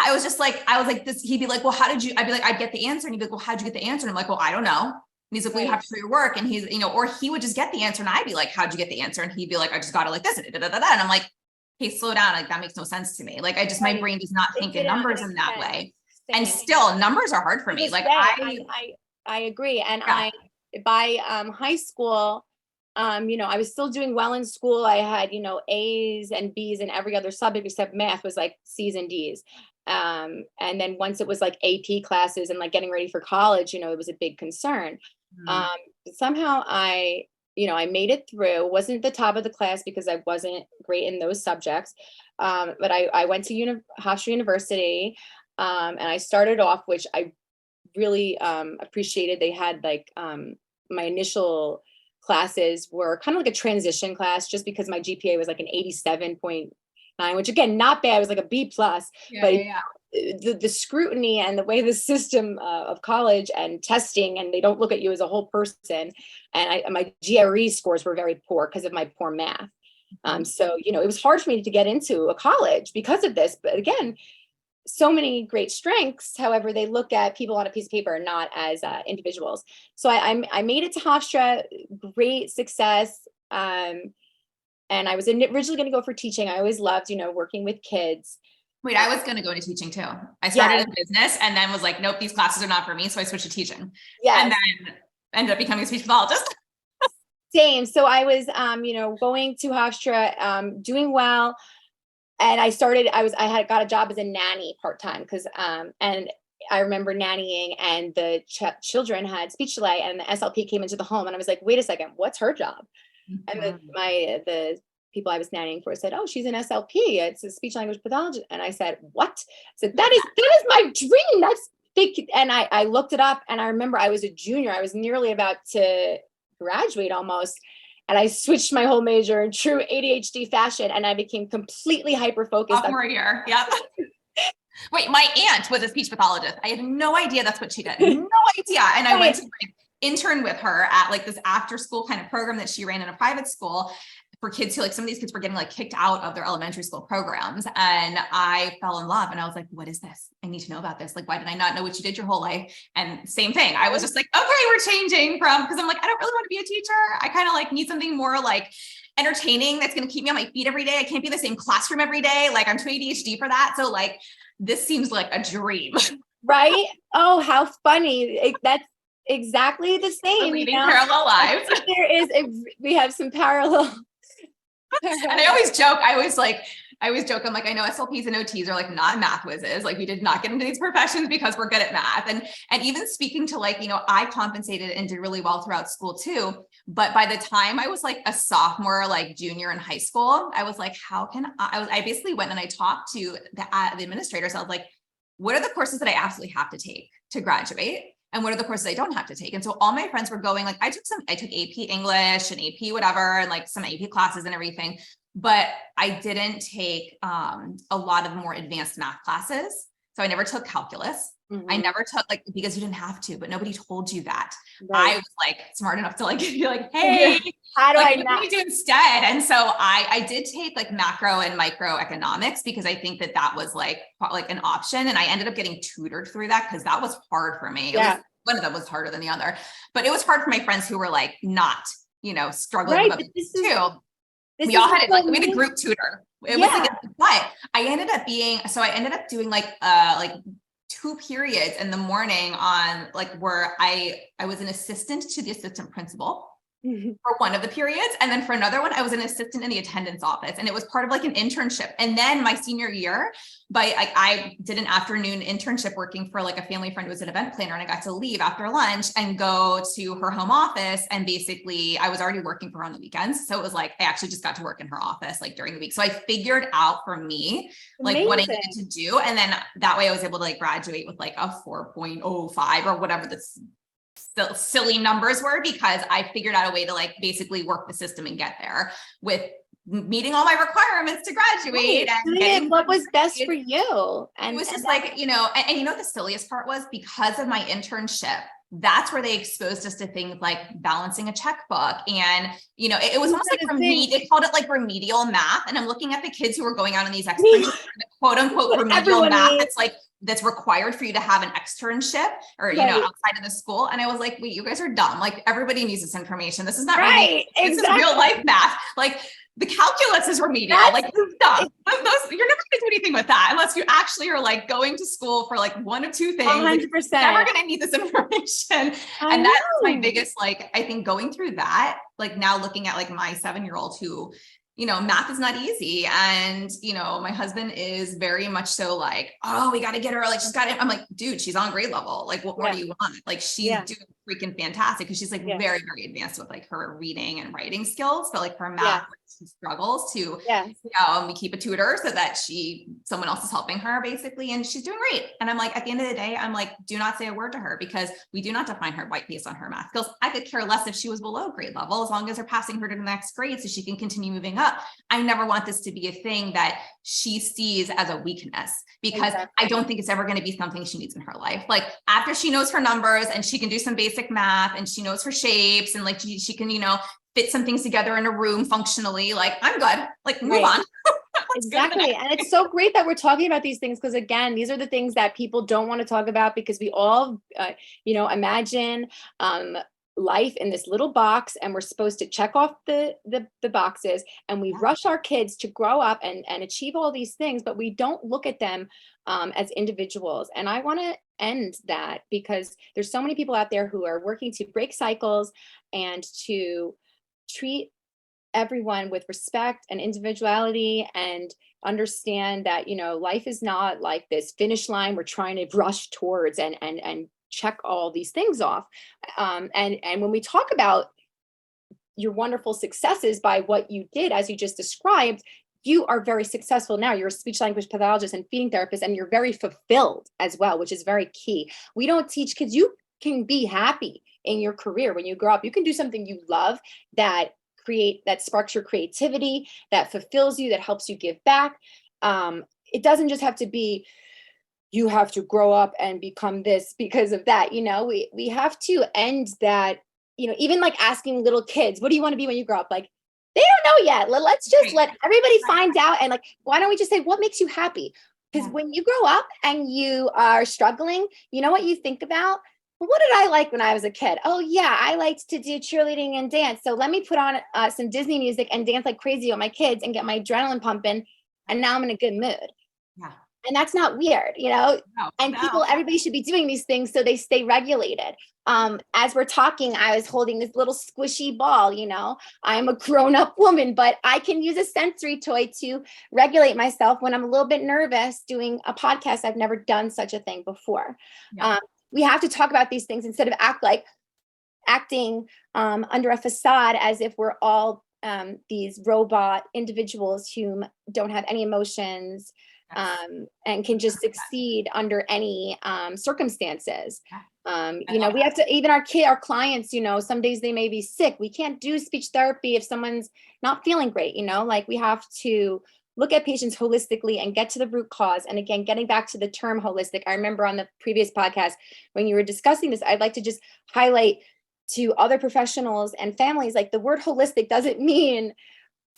I was just like, I was like this, he'd be like, well, how did you, I'd be like, I'd get the answer. And he'd be like, well, how'd you get the answer? And I'm like, well, I don't know. And he's like, well, you have to show your work. And he's, or he would just get the answer. And I'd be like, how'd you get the answer? And he'd be like, I just got it like this. And I'm like, hey, slow down. Like that makes no sense to me. Like my brain does not think in numbers in that way. And still numbers are hard for me. Like I agree. And by high school, I was still doing well in school. I had, A's and B's in every other subject except math was like C's and D's. And then once it was like AP classes and getting ready for college, it was a big concern. Somehow I made it through. Wasn't the top of the class because I wasn't great in those subjects. But I went to Hofstra University, and I started off, which I really appreciated. They had like my initial classes were kind of like a transition class, just because my GPA was like an 87.9, which again, not bad. It was like a B plus, but the scrutiny and the way the system of college and testing, and they don't look at you as a whole person. And my GRE scores were very poor because of my poor math. So, you know, it was hard for me to get into a college because of this. But again, so many great strengths. However, they look at people on a piece of paper, not as individuals. So I made it to Hofstra, great success. And I was originally going to go for teaching. I always loved, you know, working with kids. Wait, I was going to go into teaching too. I started in business and then was like, nope, these classes are not for me. So I switched to teaching. Yeah. And then ended up becoming a speech pathologist. Same. So I was, you know, going to Hofstra, doing well. And I got a job as a nanny part-time because, and I remember nannying, and the children had speech delay, and the SLP came into the home, and I was like, wait a second, what's her job? Mm-hmm. And the people I was nannying for said, oh, she's an SLP. It's a speech language pathologist. And I said, what? I said, that is my dream. That's big. And I looked it up, and I remember I was a junior. I was nearly about to graduate almost. And I switched my whole major in true ADHD fashion, and I became completely hyper-focused. Sophomore year, yep. Wait, my aunt was a speech pathologist. I had no idea that's what she did. No idea. And I went to like intern with her at like this after-school kind of program that she ran in a private school for kids who, like, some of these kids were getting like kicked out of their elementary school programs. And I fell in love, and I was like, what is this? I need to know about this. Like, why did I not know what you did your whole life? And same thing. I was just like, okay, we're changing from, because I'm like, I don't really want to be a teacher. I kind of like need something more like entertaining that's going to keep me on my feet every day. I can't be in the same classroom every day. Like, I'm too ADHD for that. So like, this seems like a dream. Right? Oh, how funny. That's exactly the same. We're leading parallel lives. We have some parallel. And I always joke, I'm like, I know SLPs and OTs are like not math whizzes. Like, we did not get into these professions because we're good at math. And even speaking to like, you know, I compensated and did really well throughout school too. But by the time I was like a sophomore, like junior in high school, I was like, how can I basically went and I talked to the administrators. I was like, what are the courses that I absolutely have to take to graduate? And what are the courses I don't have to take? And so all my friends were going, like, I took AP English and AP whatever, and like some AP classes and everything, but I didn't take a lot of more advanced math classes. So I never took calculus. Mm-hmm. I never took, like, because you didn't have to, but nobody told you that. Right. I was like smart enough to like be like, hey, how do like, I what do you do instead? And so I did take like macro and microeconomics because I think that was like an option. And I ended up getting tutored through that because that was hard for me. One of them was harder than the other, but it was hard for my friends who were like not, you know, struggling with it too. We all had it, like, we had a group tutor. It was like, but I ended up doing like 2 periods in the morning on like where I was an assistant to the assistant principal for one of the periods. And then for another one, I was an assistant in the attendance office, and it was part of like an internship. And then my senior year, I did an afternoon internship working for like a family friend who was an event planner. And I got to leave after lunch and go to her home office. And basically I was already working for her on the weekends. So it was like, I actually just got to work in her office like during the week. So I figured out for me, like what I needed to do. And then that way I was able to like graduate with like a 4.05 or whatever this silly numbers were, because I figured out a way to like basically work the system and get there with meeting all my requirements to graduate. And what was best for you. And it was just like, you know, and you know, the silliest part was because of my internship, that's where they exposed us to things like balancing a checkbook. And, you know, it was almost like they called it like remedial math. And I'm looking at the kids who were going out on these quote unquote remedial math. It's like, that's required for you to have an externship or, you know, outside of the school. And I was like, wait, you guys are dumb. Like, everybody needs this information. This is not this is real life math. Like, the calculus is remedial. Like, dumb. You're never going to do anything with that unless you actually are like going to school for like one of two things. 100%. You're never going to need this information. And that's my biggest, like, I think going through that, like now looking at like my 7-year-old who, you know, math is not easy. And, you know, my husband is very much so like, oh, we got to get her, like, she's got it. I'm like, dude, she's on grade level. Like, what more do you want? Like, she's doing freaking fantastic because she's like Yeah. very, very advanced with like her reading and writing skills, but like her math, Yeah. she struggles to, Yes. we keep a tutor so that someone else is helping her basically. And she's doing great. And I'm like, at the end of the day, I'm like, do not say a word to her because we do not define her based on her math skills. I could care less if she was below grade level, as long as they're passing her to the next grade so she can continue moving up. I never want this to be a thing that she sees as a weakness because I don't think it's ever going to be something she needs in her life. Like after she knows her numbers and she can do some basic math and she knows her shapes and like she can, fit some things together in a room functionally, like I'm good, like move on. Exactly. And it's so great that we're talking about these things because again, these are the things that people don't want to talk about because we all, imagine life in this little box and we're supposed to check off the boxes and we rush our kids to grow up and achieve all these things, but we don't look at them as individuals. And I want to end that because there's so many people out there who are working to break cycles and to treat everyone with respect and individuality and understand that, life is not like this finish line we're trying to rush towards and check all these things off. And when we talk about your wonderful successes by what you did, as you just described, you are very successful now. You're a speech language pathologist and feeding therapist, and you're very fulfilled as well, which is very key. We don't teach kids, you can be happy in your career when you grow up. You can do something you love that sparks your creativity, that fulfills you, that helps you give back. It doesn't just have to be, you have to grow up and become this because of that. We have to end that, even like asking little kids, what do you want to be when you grow up? Like, they don't know yet. Let's just let everybody find out. And like, why don't we just say, what makes you happy? Because when you grow up and you are struggling, you know what you think about? Well, what did I like when I was a kid? Oh yeah, I liked to do cheerleading and dance. So let me put on some Disney music and dance like crazy with my kids and get my adrenaline pumping. And now I'm in a good mood. Yeah. And that's not weird, and No. everybody should be doing these things so they stay regulated. As we're talking, I was holding this little squishy ball, I'm a grown-up woman, but I can use a sensory toy to regulate myself when I'm a little bit nervous doing a podcast. I've never done such a thing before. Yeah. We have to talk about these things instead of acting under a facade as if we're all these robot individuals who don't have any emotions and can just succeed under any circumstances. We have to, even our clients, some days they may be sick. We can't do speech therapy if someone's not feeling great, we have to look at patients holistically and get to the root cause. And again, getting back to the term holistic, I remember on the previous podcast when you were discussing this, I'd like to just highlight to other professionals and families, like the word holistic doesn't mean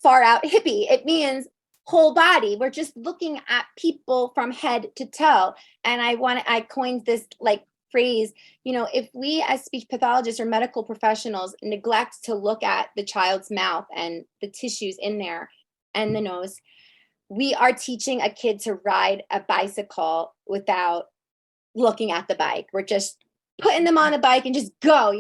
far out hippie. It means whole body. We're just looking at people from head to toe. And I coined this phrase, if we as speech pathologists or medical professionals neglect to look at the child's mouth and the tissues in there and the nose, we are teaching a kid to ride a bicycle without looking at the bike. We're just putting them on the bike and just go,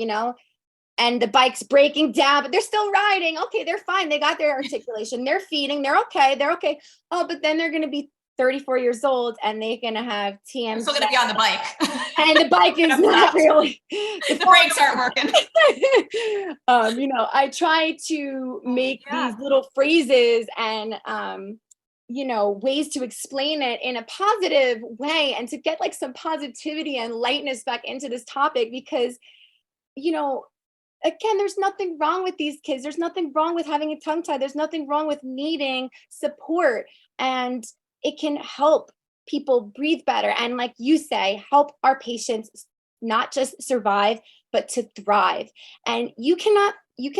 and the bike's breaking down, but they're still riding. Okay, they're fine. They got their articulation. They're feeding. They're okay. Oh, but then they're going to be 34 years old and they're going to have TMJ. I'm still going to be on the bike. And the bike is not really. The brakes aren't working. I try to make these little phrases and, ways to explain it in a positive way and to get some positivity and lightness back into this topic because, again, there's nothing wrong with these kids. There's nothing wrong with having a tongue tie. There's nothing wrong with needing support. And it can help people breathe better. And like you say, help our patients not just survive, but to thrive. And you can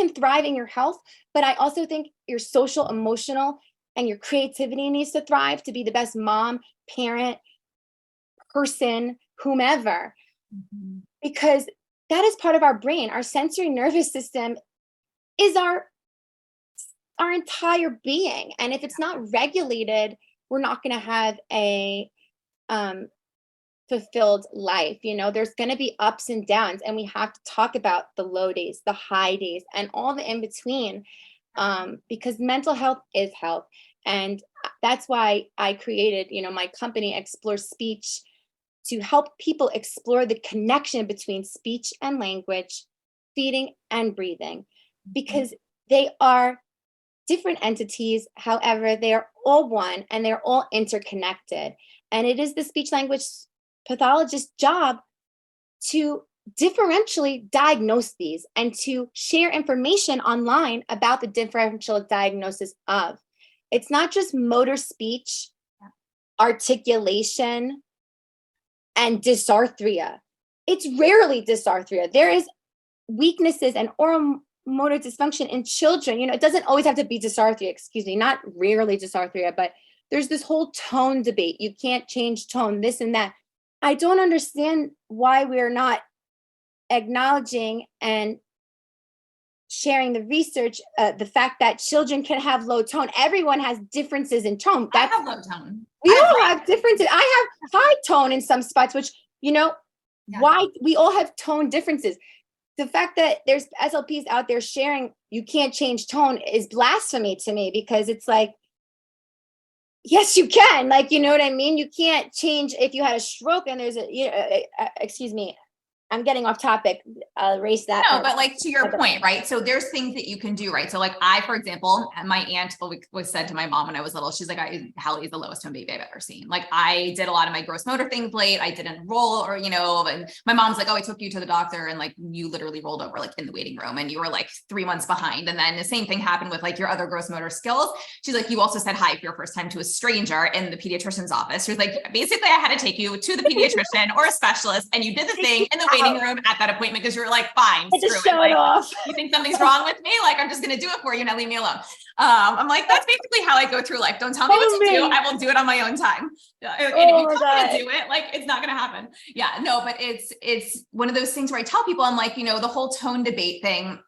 thrive in your health, but I also think your social, emotional, and your creativity needs to thrive to be the best mom, parent, person, whomever, because that is part of our brain. Our sensory nervous system is our entire being. And if it's not regulated, we're not going to have a fulfilled life. There's going to be ups and downs, and we have to talk about the low days, the high days, and all the in between, because mental health is health. And that's why I created, my company, Explore Speech, to help people explore the connection between speech and language, feeding and breathing, because they are different entities. However, they are all one and they're all interconnected. And it is the speech language pathologist's job to differentially diagnose these and to share information online about the differential diagnosis of. It's not just motor speech, articulation, and dysarthria. It's rarely dysarthria. There is weaknesses and oral motor dysfunction in children. You know, it doesn't always have to be dysarthria, excuse me, not rarely dysarthria, but there's this whole tone debate. You can't change tone, this and that. I don't understand why we're not acknowledging and sharing the research, the fact that children can have low tone. Everyone has differences in tone. I have low tone. We all have differences. I have high tone in some spots, which, you know, why we all have tone differences. The fact that there's SLPs out there sharing you can't change tone is blasphemy to me, because it's like, yes, you can. Like, you know what I mean? You can't change if you had a stroke and there's excuse me, I'm getting off topic. I'll erase that. No, but like to your point, right? So there's things that you can do, right? So like I, for example, my aunt was said to my mom when I was little, she's like, Hallie is the lowest tone baby I've ever seen. Like I did a lot of my gross motor things late. I didn't roll, or, you know, and my mom's like, oh, I took you to the doctor and like you literally rolled over like in the waiting room and you were like 3 months behind. And then the same thing happened with like your other gross motor skills. She's like, you also said hi for your first time to a stranger in the pediatrician's office. She was like, basically I had to take you to the pediatrician or a specialist and you did the thing in the waiting room at that appointment because you were like, fine, screw it. Like, you think something's wrong with me? Like, I'm just going to do it for you. Now leave me alone. I'm like, that's basically how I go through life. Don't tell me what to do. I will do it on my own time. And if you tell me to do it, like, it's not going to happen. Yeah, no, but it's one of those things where I tell people, I'm like, you know, the whole tone debate thing,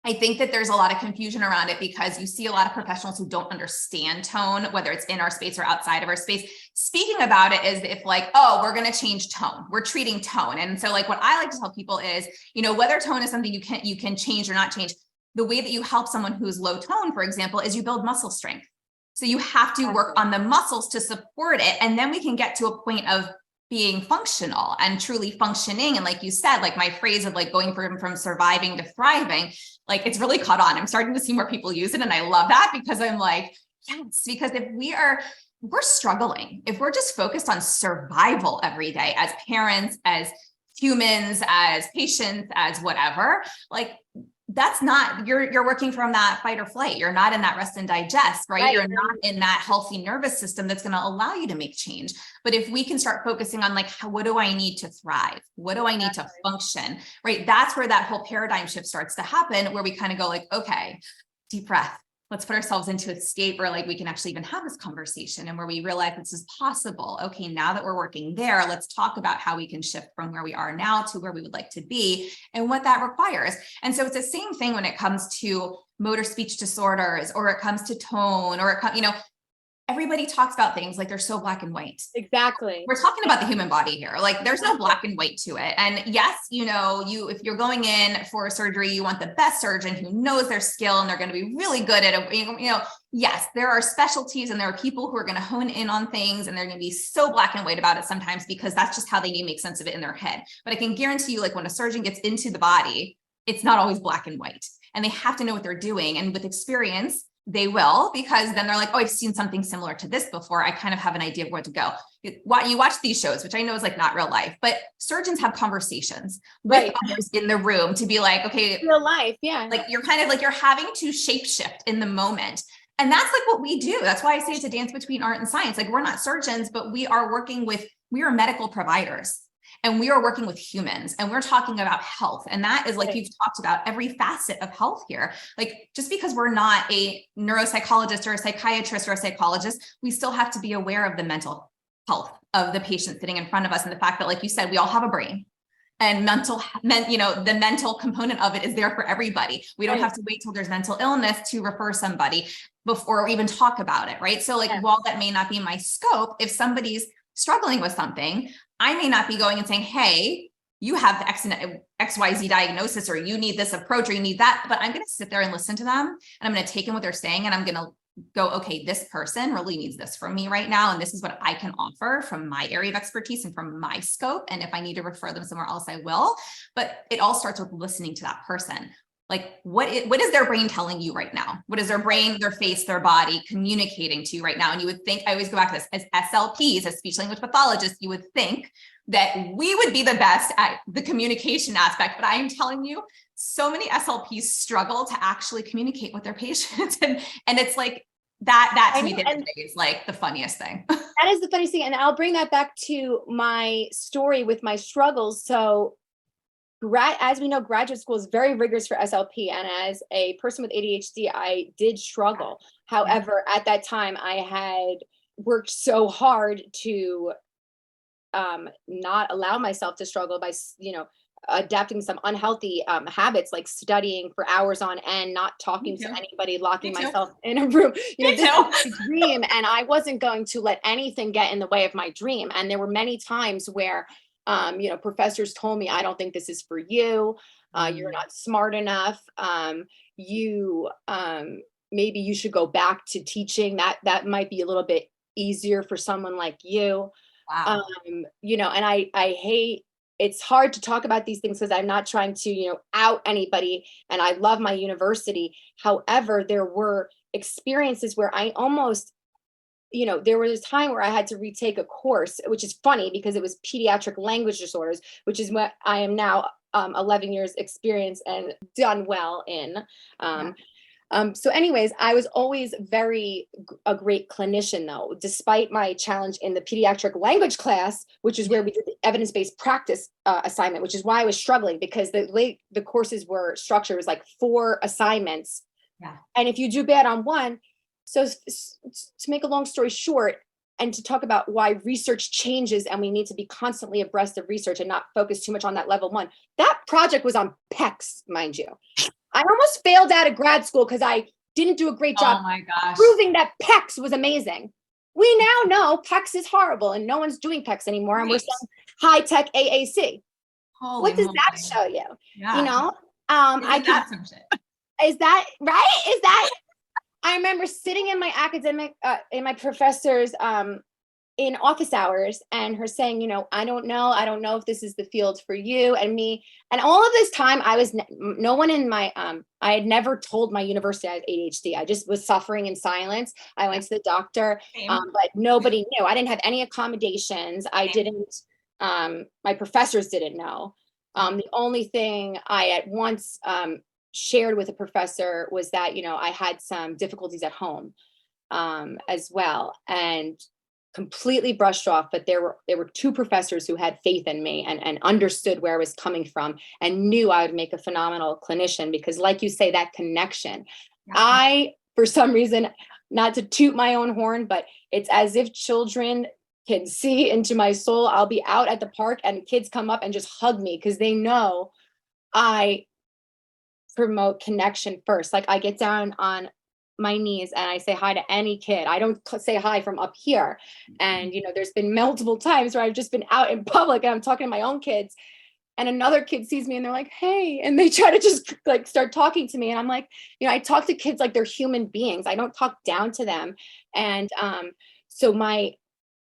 I think that there's a lot of confusion around it because you see a lot of professionals who don't understand tone, whether it's in our space or outside of our space, speaking about it as if like, oh, we're going to change tone. We're treating tone. And so like what I like to tell people is, you know, whether tone is something you can change or not change, the way that you help someone who's low tone, for example, is you build muscle strength. So you have to work on the muscles to support it. And then we can get to a point of being functional and truly functioning. And like you said, like my phrase of like going from surviving to thriving, like it's really caught on. I'm starting to see more people use it. And I love that because I'm like, yes, because if we're struggling, if we're just focused on survival every day as parents, as humans, as patients, as whatever, like that's not, you're working from that fight or flight. You're not in that rest and digest, right? You're not in that healthy nervous system that's going to allow you to make change. But if we can start focusing on like, what do I need to thrive? What do I need to function, right? That's where that whole paradigm shift starts to happen, where we kind of go like, okay, deep breath. Let's put ourselves into a state where like we can actually even have this conversation and where we realize this is possible. Okay, now that we're working there, let's talk about how we can shift from where we are now to where we would like to be and what that requires. And so it's the same thing when it comes to motor speech disorders, or it comes to tone, or you know, everybody talks about things like they're so black and white. Exactly. We're talking about the human body here. Like there's no black and white to it. And yes, you know, if you're going in for a surgery, you want the best surgeon who knows their skill and they're going to be really good at it. You know, yes, there are specialties and there are people who are going to hone in on things and they're going to be so black and white about it sometimes because that's just how they need to make sense of it in their head. But I can guarantee you, like when a surgeon gets into the body, it's not always black and white, and they have to know what they're doing. And with experience, they will, because then they're like, oh, I've seen something similar to this before. I kind of have an idea of where to go. You watch these shows, which I know is like not real life, but surgeons have conversations with others in the room to be like, okay, real life. Yeah. Like you're kind of like, you're having to shape shift in the moment. And that's like what we do. That's why I say it's a dance between art and science. Like we're not surgeons, but we are medical providers. And we are working with humans and we're talking about health. And that is like, you've talked about every facet of health here. Like just because we're not a neuropsychologist or a psychiatrist or a psychologist, we still have to be aware of the mental health of the patient sitting in front of us. And the fact that, like you said, we all have a brain, and the mental component of it is there for everybody. We don't have to wait till there's mental illness to refer somebody before or even talk about it. Right. So like, while that may not be my scope, if somebody's struggling with something, I may not be going and saying, hey, you have the XYZ diagnosis, or you need this approach, or you need that, but I'm going to sit there and listen to them. And I'm going to take in what they're saying. And I'm going to go, okay, this person really needs this from me right now. And this is what I can offer from my area of expertise and from my scope. And if I need to refer them somewhere else, I will. But it all starts with listening to that person. Like, what is their brain telling you right now? What is their brain, their face, their body communicating to you right now? And you would think, I always go back to this, as SLPs, as speech language pathologists, you would think that we would be the best at the communication aspect. But I am telling you, so many SLPs struggle to actually communicate with their patients. And it's like that to me is like the funniest thing. That is the funniest thing. And I'll bring that back to my story with my struggles. So as we know, graduate school is very rigorous for SLP. And as a person with ADHD, I did struggle. However, at that time, I had worked so hard to not allow myself to struggle by, adapting some unhealthy habits, like studying for hours on end, not talking to anybody, locking myself in a room. This is my dream, and I wasn't going to let anything get in the way of my dream. And there were many times where professors told me, I don't think this is for you. You're not smart enough. Maybe you should go back to teaching. That might be a little bit easier for someone like you. Wow. And I hate, it's hard to talk about these things because I'm not trying to, out anybody, and I love my university. However, there were experiences where I almost, there was a time where I had to retake a course, which is funny because it was pediatric language disorders, which is what I am now 11 years experience and done well in. So anyways, I was always a great clinician though, despite my challenge in the pediatric language class, which is where we did the evidence-based practice assignment, which is why I was struggling, because the way the courses were structured was like 4 assignments. Yeah. And if you do bad on one, so to make a long story short, and to talk about why research changes and we need to be constantly abreast of research and not focus too much on that level 1, that project was on PECs, mind you. I almost failed out of grad school because I didn't do a great job proving that PECs was amazing. We now know PECs is horrible and no one's doing PECs anymore. Right. And we're saying high-tech AAC. What does that show you? Yeah. Is that right? Is that, I remember sitting in my in my professor's in office hours and her saying, I don't know if this is the field for you and me. And all of this time no one in my, I had never told my university I had ADHD. I just was suffering in silence. I went to the doctor, but nobody knew. I didn't have any accommodations. I didn't, my professors didn't know. The only thing I at once shared with a professor was that, I had some difficulties at home as well, and completely brushed off. But there were 2 professors who had faith in me and understood where I was coming from and knew I would make a phenomenal clinician, because like you say, that connection. I, for some reason, not to toot my own horn, but it's as if children can see into my soul. I'll be out at the park and kids come up and just hug me because they know I promote connection first. Like, I get down on my knees and I say hi to any kid. I don't say hi from up here. And, there's been multiple times where I've just been out in public and I'm talking to my own kids and another kid sees me and they're like, hey, and they try to just like start talking to me. And I'm like, I talk to kids like they're human beings. I don't talk down to them. And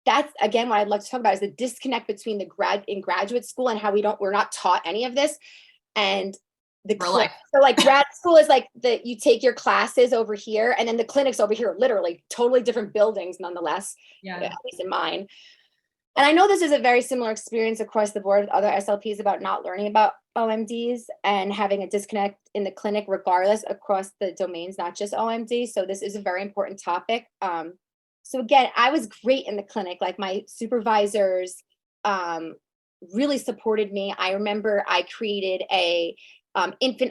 that's again, what I'd like to talk about is the disconnect between in graduate school and how we're not taught any of this. And so like grad school is like you take your classes over here and then the clinics over here, literally totally different buildings nonetheless, at least in mine. And I know this is a very similar experience across the board with other SLPs about not learning about OMDs and having a disconnect in the clinic regardless across the domains, not just OMD. So this is a very important topic. So again, I was great in the clinic. Like, my supervisors really supported me. I remember I created a infant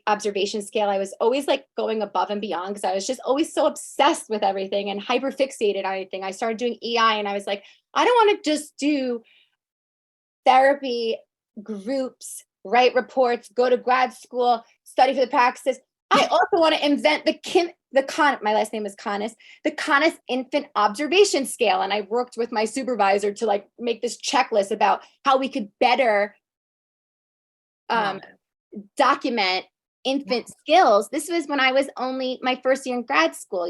observation scale. I was always like going above and beyond because I was just always so obsessed with everything and hyperfixated on everything. I started doing EI and I was like, I don't want to just do therapy groups, write reports, go to grad school, study for the praxis. I also want to invent my last name is Canis, the Canis infant observation scale. And I worked with my supervisor to like make this checklist about how we could better document infant skills. This was when I was only my first year in grad school.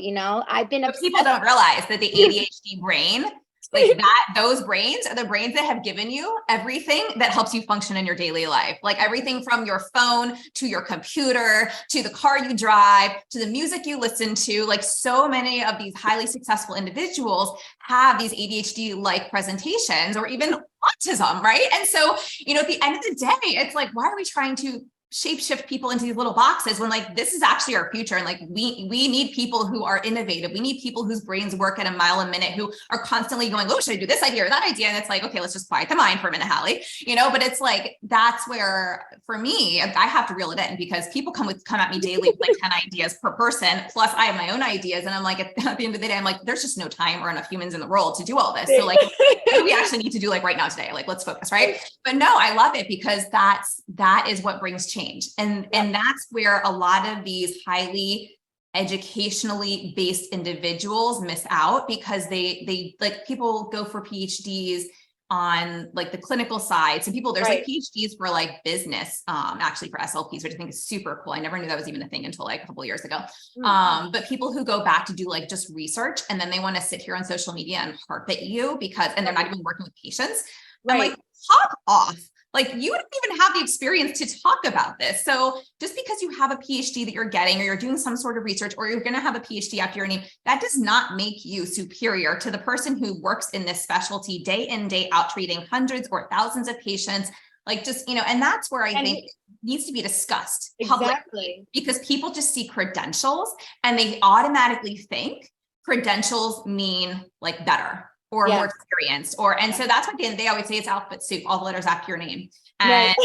I've been But people don't realize that the ADHD brain, like those brains are the brains that have given you everything that helps you function in your daily life. Like everything from your phone to your computer, to the car you drive, to the music you listen to. Like so many of these highly successful individuals have these ADHD-like presentations or even autism, right? And so, at the end of the day, it's like, why are we trying to shapeshift people into these little boxes when like this is actually our future? And like we need people who are innovative. We need people whose brains work at a mile a minute, who are constantly going, oh, should I do this idea or that idea? And it's like, okay, let's just quiet the mind for a minute, Hallie. But it's like, that's where for me, I have to reel it in, because people come at me daily with like 10 ideas per person. Plus I have my own ideas. And I'm like, at the end of the day, I'm like, there's just no time or enough humans in the world to do all this. So like, what do we actually need to do like right now today? Like, let's focus, right? But no, I love it, because that is what brings change. And that's where a lot of these highly educationally based individuals miss out, because they like, people go for PhDs on like the clinical side. So there's like PhDs for like business, actually for SLPs, which I think is super cool. I never knew that was even a thing until like a couple of years ago. But people who go back to do like just research, and then they want to sit here on social media and harp at you and they're not even working with patients. I'm like, talk off. Like, you don't even have the experience to talk about this. So just because you have a PhD that you're getting, or you're doing some sort of research, or you're going to have a PhD after your name, that does not make you superior to the person who works in this specialty day in, day out, treating hundreds or thousands of patients. Like, just, and that's where I think needs to be discussed publicly, because people just see credentials and they automatically think credentials mean like better or more experienced, and so that's what they always say, it's alphabet soup, all the letters after your name. And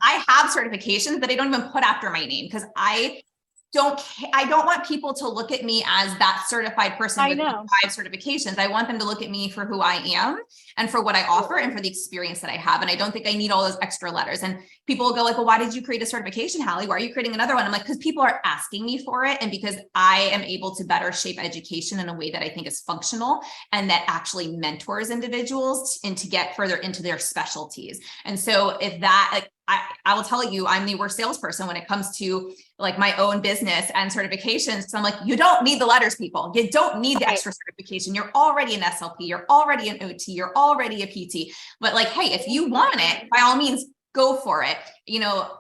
I have certifications that I don't even put after my name, because I don't want people to look at me as that certified person with 5 certifications. I want them to look at me for who I am and for what I offer and for the experience that I have. And I don't think I need all those extra letters. And people will go like, well, why did you create a certification, Hallie? Why are you creating another one? I'm like, because people are asking me for it. And because I am able to better shape education in a way that I think is functional and that actually mentors individuals and to get further into their specialties. And so if that, like, I will tell you, I'm the worst salesperson when it comes to like my own business and certifications. So I'm like, you don't need the letters, people. You don't need the extra certification. You're already an SLP. You're already an OT. You're already a PT. But like, hey, if you want it, by all means, go for it.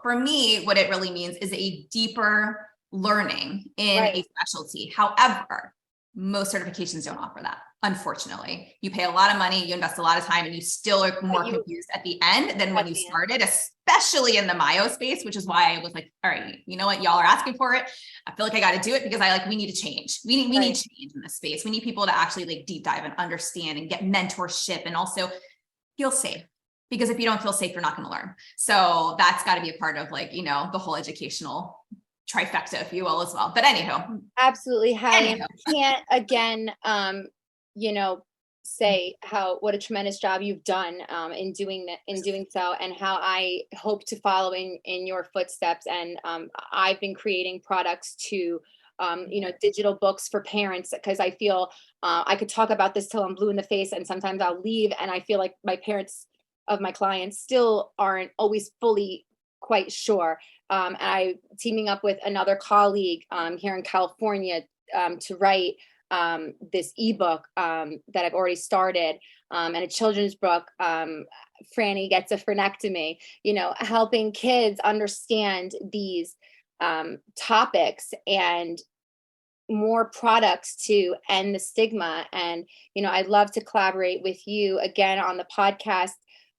For me, what it really means is a deeper learning in a specialty. However, most certifications don't offer that. Unfortunately, you pay a lot of money, you invest a lot of time, and you still are more confused at the end than when you started, especially in the myo space, which is why I was like, all right, you know what? Y'all are asking for it. I feel like I got to do it, because we need to change. We need change in this space. We need people to actually like deep dive and understand and get mentorship and also feel safe. Because if you don't feel safe, you're not going to learn. So that's got to be a part of like, the whole educational trifecta, if you will, as well. But anyhow. Absolutely, Hallie. I can't again, say what a tremendous job you've done in doing so, and how I hope to follow in your footsteps. And I've been creating products to digital books for parents, because I feel I could talk about this till I'm blue in the face, and sometimes I'll leave and I feel like my parents of my clients still aren't always fully quite sure. I'm teaming up with another colleague here in California to write this ebook that I've already started, and a children's book, Franny Gets a Frenectomy, helping kids understand these topics and more products to end the stigma. And, I'd love to collaborate with you again on the podcast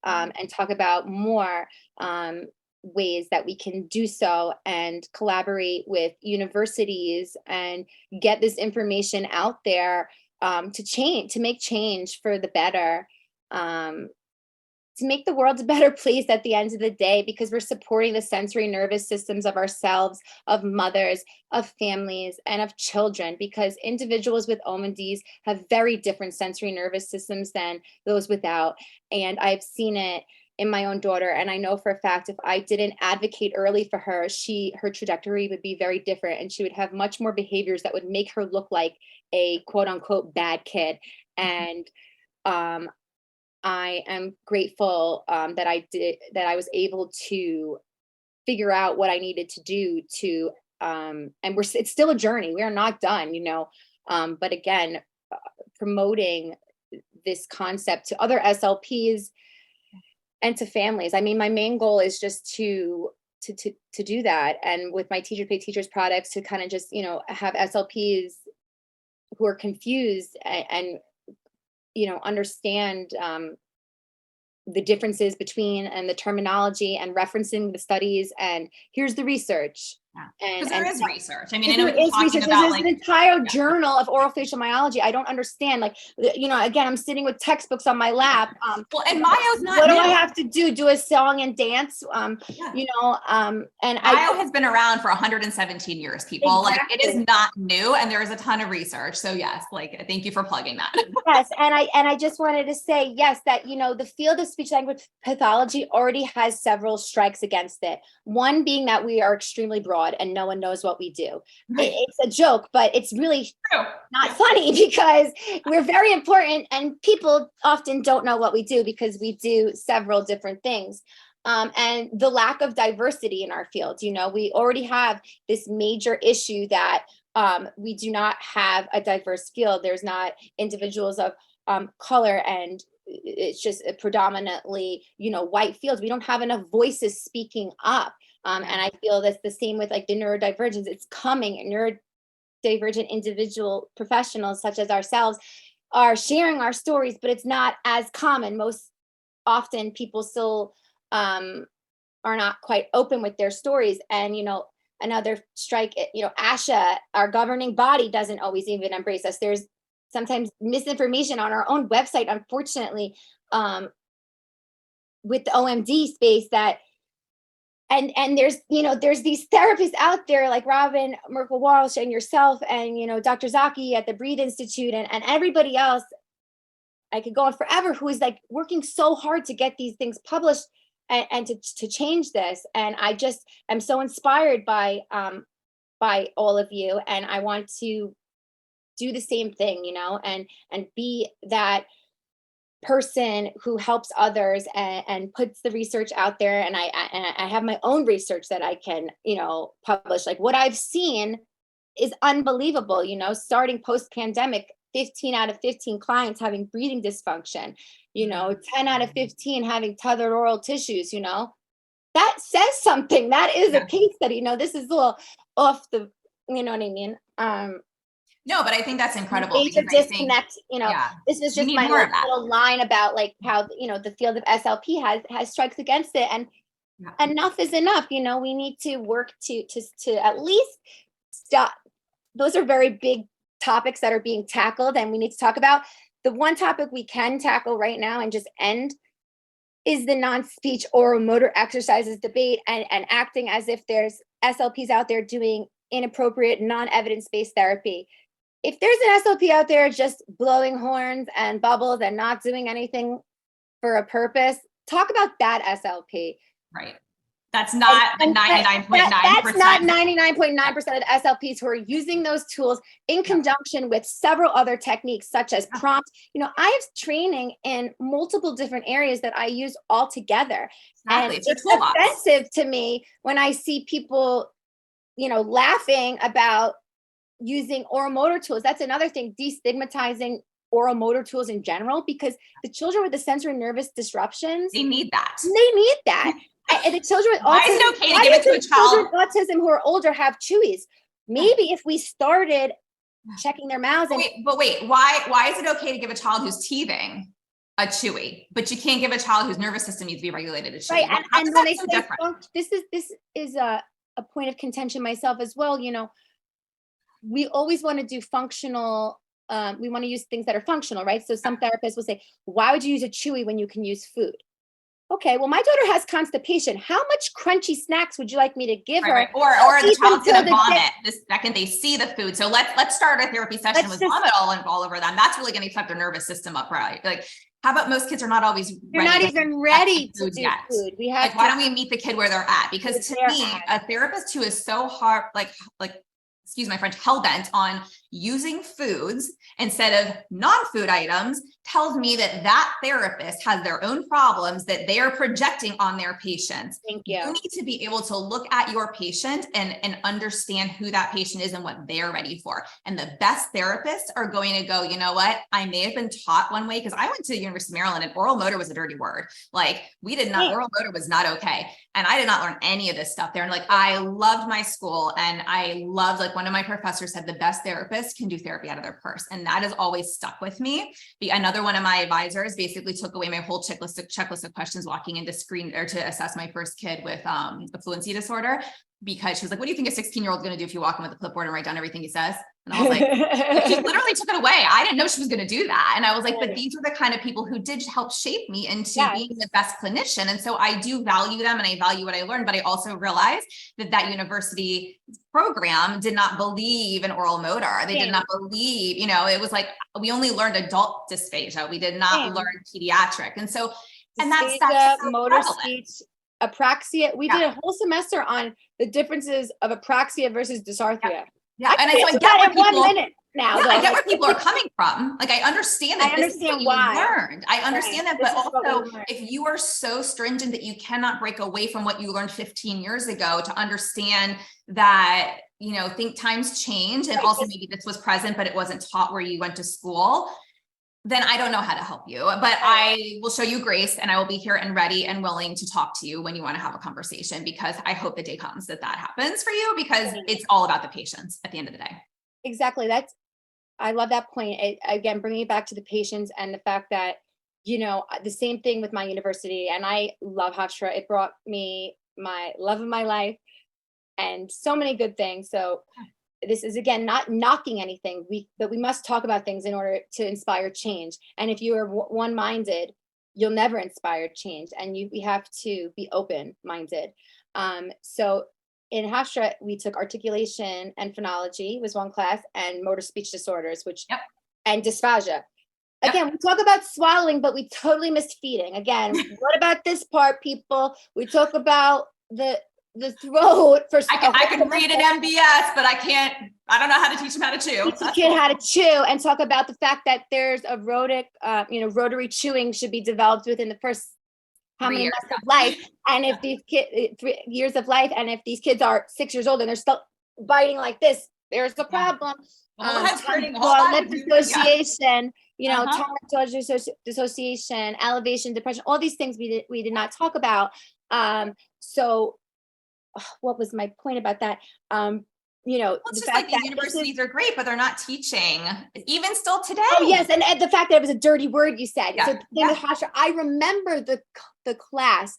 and talk about more ways that we can do so, and collaborate with universities and get this information out there to make change for the better, to make the world a better place at the end of the day, because we're supporting the sensory nervous systems of ourselves, of mothers, of families, and of children, because individuals with OMDs have very different sensory nervous systems than those without. And I've seen it in my own daughter. And I know for a fact, if I didn't advocate early for her, her trajectory would be very different, and she would have much more behaviors that would make her look like a quote unquote bad kid. And I am grateful that I was able to figure out what I needed to do to, and it's still a journey. We are not done, but again, promoting this concept to other SLPs and to families. I mean, my main goal is just to do that. And with my Teacher Pay Teachers products, to kind of just, have SLPs who are confused and understand the differences between and the terminology and referencing the studies and here's the research. Yeah. Because there is research. I mean, I know there is talking research. about There's an entire journal of orofacial myology. I don't understand. Like, again, I'm sitting with textbooks on my lap. Well, and Myo's not what new. do I have to do? Do a song and dance? And Myo has been around for 117 years, people. Exactly. Like, it is not new, and there is a ton of research. So yes, like, thank you for plugging that. Yes, and I just wanted to say, yes, that, the field of speech language pathology already has several strikes against it. One being that we are extremely broad and no one knows what we do. Right. It's a joke, but it's really not funny because we're very important and people often don't know what we do because we do several different things. And the lack of diversity in our field, we already have this major issue that we do not have a diverse field. There's not individuals of color, and it's just a predominantly, white fields. We don't have enough voices speaking up. And I feel that's the same with like the neurodivergence. It's coming, and neurodivergent individual professionals such as ourselves are sharing our stories, but it's not as common. Most often people still are not quite open with their stories. And, another strike, ASHA, our governing body, doesn't always even embrace us. There's sometimes misinformation on our own website, unfortunately, with the OMD space that, and there's these therapists out there like Robin Merkel Walsh and yourself and, Dr. Zaki at the Breathe Institute and everybody else. I could go on forever, who is like working so hard to get these things published and to change this. And I just am so inspired by all of you. And I want to do the same thing, and be that person who helps others and puts the research out there. And I have my own research that I can, publish. Like, what I've seen is unbelievable, starting post-pandemic, 15 out of 15 clients having breathing dysfunction, 10 out of 15 having tethered oral tissues, that says something. That is a case study. This is a little off the, you know what I mean? No, but I think that's incredible. Major disconnect, this is just my little line about like how, the field of SLP has strikes against it, and enough is enough. We need to work to at least stop. Those are very big topics that are being tackled, and we need to talk about. The one topic we can tackle right now and just end is the non-speech oromotor exercises debate and acting as if there's SLPs out there doing inappropriate, non-evidence-based therapy. If there's an SLP out there just blowing horns and bubbles and not doing anything for a purpose, talk about that SLP. Right. That's not the 99.9%. That's not 99.9% of the SLPs who are using those tools in conjunction with several other techniques, such as prompt. I have training in multiple different areas that I use all together. Exactly. And it's offensive to me when I see people, laughing about using oromotor tools. That's another thing, destigmatizing oromotor tools in general, because the children with the sensory nervous disruptions, they need that. And the children with autism, why is it okay to give it to a child? Children with autism who are older have chewies. Maybe if we started checking their mouths. Wait, why is it okay to give a child who's teething a chewy, but you can't give a child whose nervous system needs to be regulated a chewy? Right, and when I say this is a point of contention myself as well. We always want to do functional. We want to use things that are functional, right? So some therapists will say, "Why would you use a chewy when you can use food?" Okay, well, my daughter has constipation. How much crunchy snacks would you like me to give her? Or the child's gonna vomit the second they see the food. So let's start a therapy session with vomit all over them. That's really gonna set their nervous system up, right? Like, how about most kids are not always They're not even ready to do food. We have why don't we meet the kid where they're at? Because to me, a therapist who is so hard, like excuse my French, hell-bent on using foods instead of non-food items tells me that that therapist has their own problems that they are projecting on their patients. Thank you. You need to be able to look at your patient and understand who that patient is and what they're ready for. And the best therapists are going to go, you know what, I may have been taught one way, because I went to the University of Maryland and oral motor was a dirty word. Like we did not, oral motor was not okay. And I did not learn any of this stuff there. And like, I loved my school, and I loved, like one of my professors said, the best therapists can do therapy out of their purse. And that has always stuck with me. Another one of my advisors basically took away my whole checklist of questions walking into screen or to assess my first kid with a fluency disorder, because she was like, what do you think a 16-year-old is going to do if you walk in with a clipboard and write down everything he says? And I was like, she literally took it away. I didn't know she was going to do that. And I was like, but these are the kind of people who did help shape me into being the best clinician. And so I do value them, and I value what I learned, but I also realized that university program did not believe in oral motor. They did not believe, it was like, we only learned adult dysphagia. We did not learn pediatric. And so, and that's so motor speech, apraxia. We did a whole semester on the differences of apraxia versus dysarthria. Yeah. And so I get where people, I get where people are coming from. Like, I understand that this is what you learned. I understand that, but also if you are so stringent that you cannot break away from what you learned 15 years ago to understand that, think times change. And also maybe this was present, but it wasn't taught where you went to school, then I don't know how to help you, but I will show you grace, and I will be here and ready and willing to talk to you when you want to have a conversation, because I hope the day comes that happens for you, because it's all about the patients at the end of the day. Exactly. I love that point. Again, bringing it back to the patients and the fact that, the same thing with my university, and I love Hofstra. It brought me my love of my life and so many good things. So this is, again, not knocking anything, but we must talk about things in order to inspire change. And if you are one-minded, you'll never inspire change. And we have to be open-minded. So in Hofstra, we took articulation and phonology was one class, and motor speech disorders, and dysphagia. Again, we talk about swallowing, but we totally missed feeding. Again, what about this part, people? We talk about the throat for I can read an MBS, but I don't know how to teach them how to chew. Teach a kid how to chew, and talk about the fact that there's a rotary chewing should be developed within the first how many months of life. And if these kids, 3 years of life, and if these kids are 6 years old and they're still biting like this, there's the problem. Lip dissociation, tongue dissociation, elevation, depression, all these things we did not talk about. So what was my point about that? It's just like the universities are great, but they're not teaching, even still today. Oh yes, and the fact that it was a dirty word you said. So I remember the class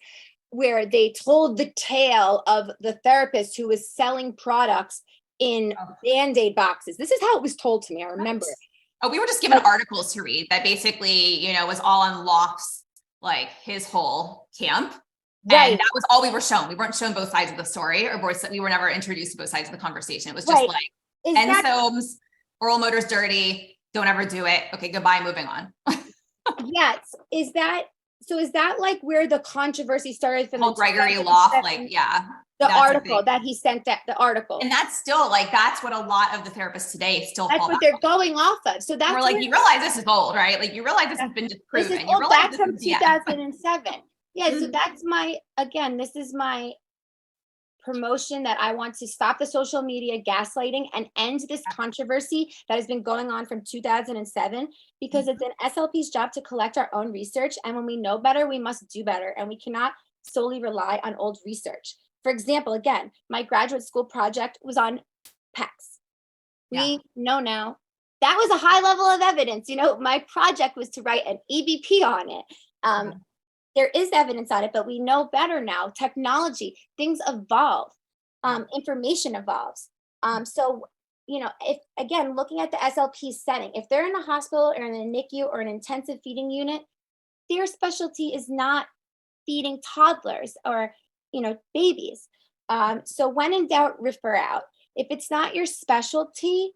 where they told the tale of the therapist who was selling products in Band-Aid boxes. This is how it was told to me. I remember it. Oh, we were just given articles to read that basically, was all on Lofts, like his whole camp. Right. And that was all we were shown. We weren't shown both sides of the story, or we were never introduced to both sides of the conversation. It was just like ensomes, oral motor's dirty, don't ever do it. Okay, goodbye, moving on. Yes. Is that like where the controversy started from? Gregory Loft, the article that he sent, the article. And that's still that's what a lot of the therapists today still that's what they're going off of. So that's we're like, you realize this is old, right? Like you realize this has been disproven. This is old, back from 2007. Yeah, so that's this is my promotion, that I want to stop the social media gaslighting and end this controversy that has been going on from 2007, because it's an SLP's job to collect our own research. And when we know better, we must do better. And we cannot solely rely on old research. For example, again, my graduate school project was on PECs. We know now that was a high level of evidence. My project was to write an EBP on it. There is evidence on it, but we know better now. Technology, things evolve, information evolves. So, if, again, looking at the SLP setting, if they're in a hospital or in a NICU or an intensive feeding unit, their specialty is not feeding toddlers or, babies. So when in doubt, refer out. If it's not your specialty,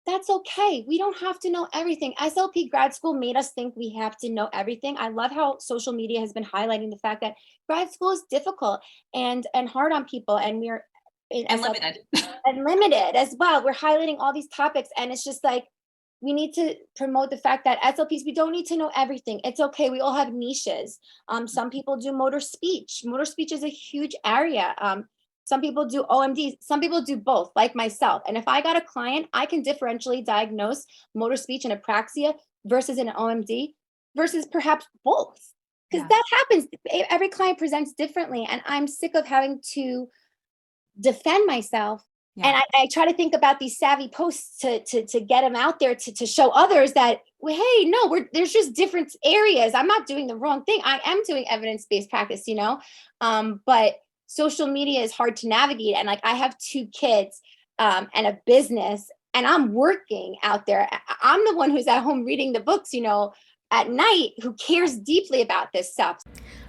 that's okay. We don't have to know everything. SLP grad school made us think we have to know everything. I love how social media has been highlighting the fact that grad school is difficult and hard on people. And we're And limited. And limited as well. We're highlighting all these topics, and it's just like, we need to promote the fact that SLPs, we don't need to know everything. It's okay. We all have niches. Some people do motor speech. Motor speech is a huge area. Some people do OMD. Some people do both, like myself. And if I got a client, I can differentially diagnose motor speech and apraxia versus an OMD versus perhaps both. Because that happens. Every client presents differently. And I'm sick of having to defend myself. Yeah. And I try to think about these savvy posts to get them out there to show others that, well, hey, no, there's just different areas. I'm not doing the wrong thing. I am doing evidence-based practice, but social media is hard to navigate. And like, I have 2 kids and a business, and I'm working out there. I'm the one who's at home reading the books, at night, who cares deeply about this stuff.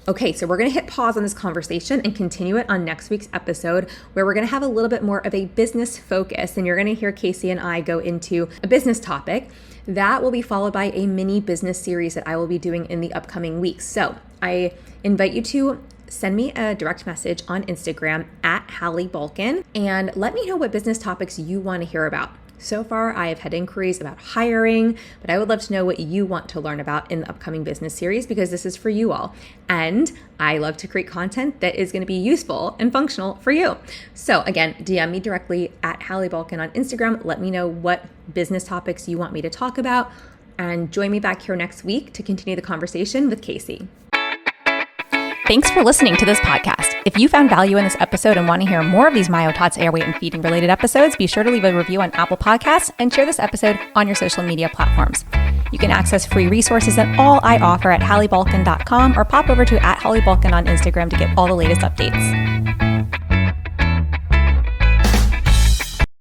Okay, so we're going to hit pause on this conversation and continue it on next week's episode, where we're going to have a little bit more of a business focus, and you're going to hear Casey and I go into a business topic. That will be followed by a mini business series that I will be doing in the upcoming weeks. So I invite you to send me a direct message on Instagram at Hallie Balkin and let me know what business topics you want to hear about. So far, I have had inquiries about hiring, but I would love to know what you want to learn about in the upcoming business series, because this is for you all. And I love to create content that is going to be useful and functional for you. So again, DM me directly at Hallie Balkin on Instagram. Let me know what business topics you want me to talk about, and join me back here next week to continue the conversation with Casey. Thanks for listening to this podcast. If you found value in this episode and want to hear more of these myotots, airway, and feeding related episodes, be sure to leave a review on Apple Podcasts and share this episode on your social media platforms. You can access free resources and all I offer at halliebalkin.com, or pop over to @HallieBalkin on Instagram to get all the latest updates.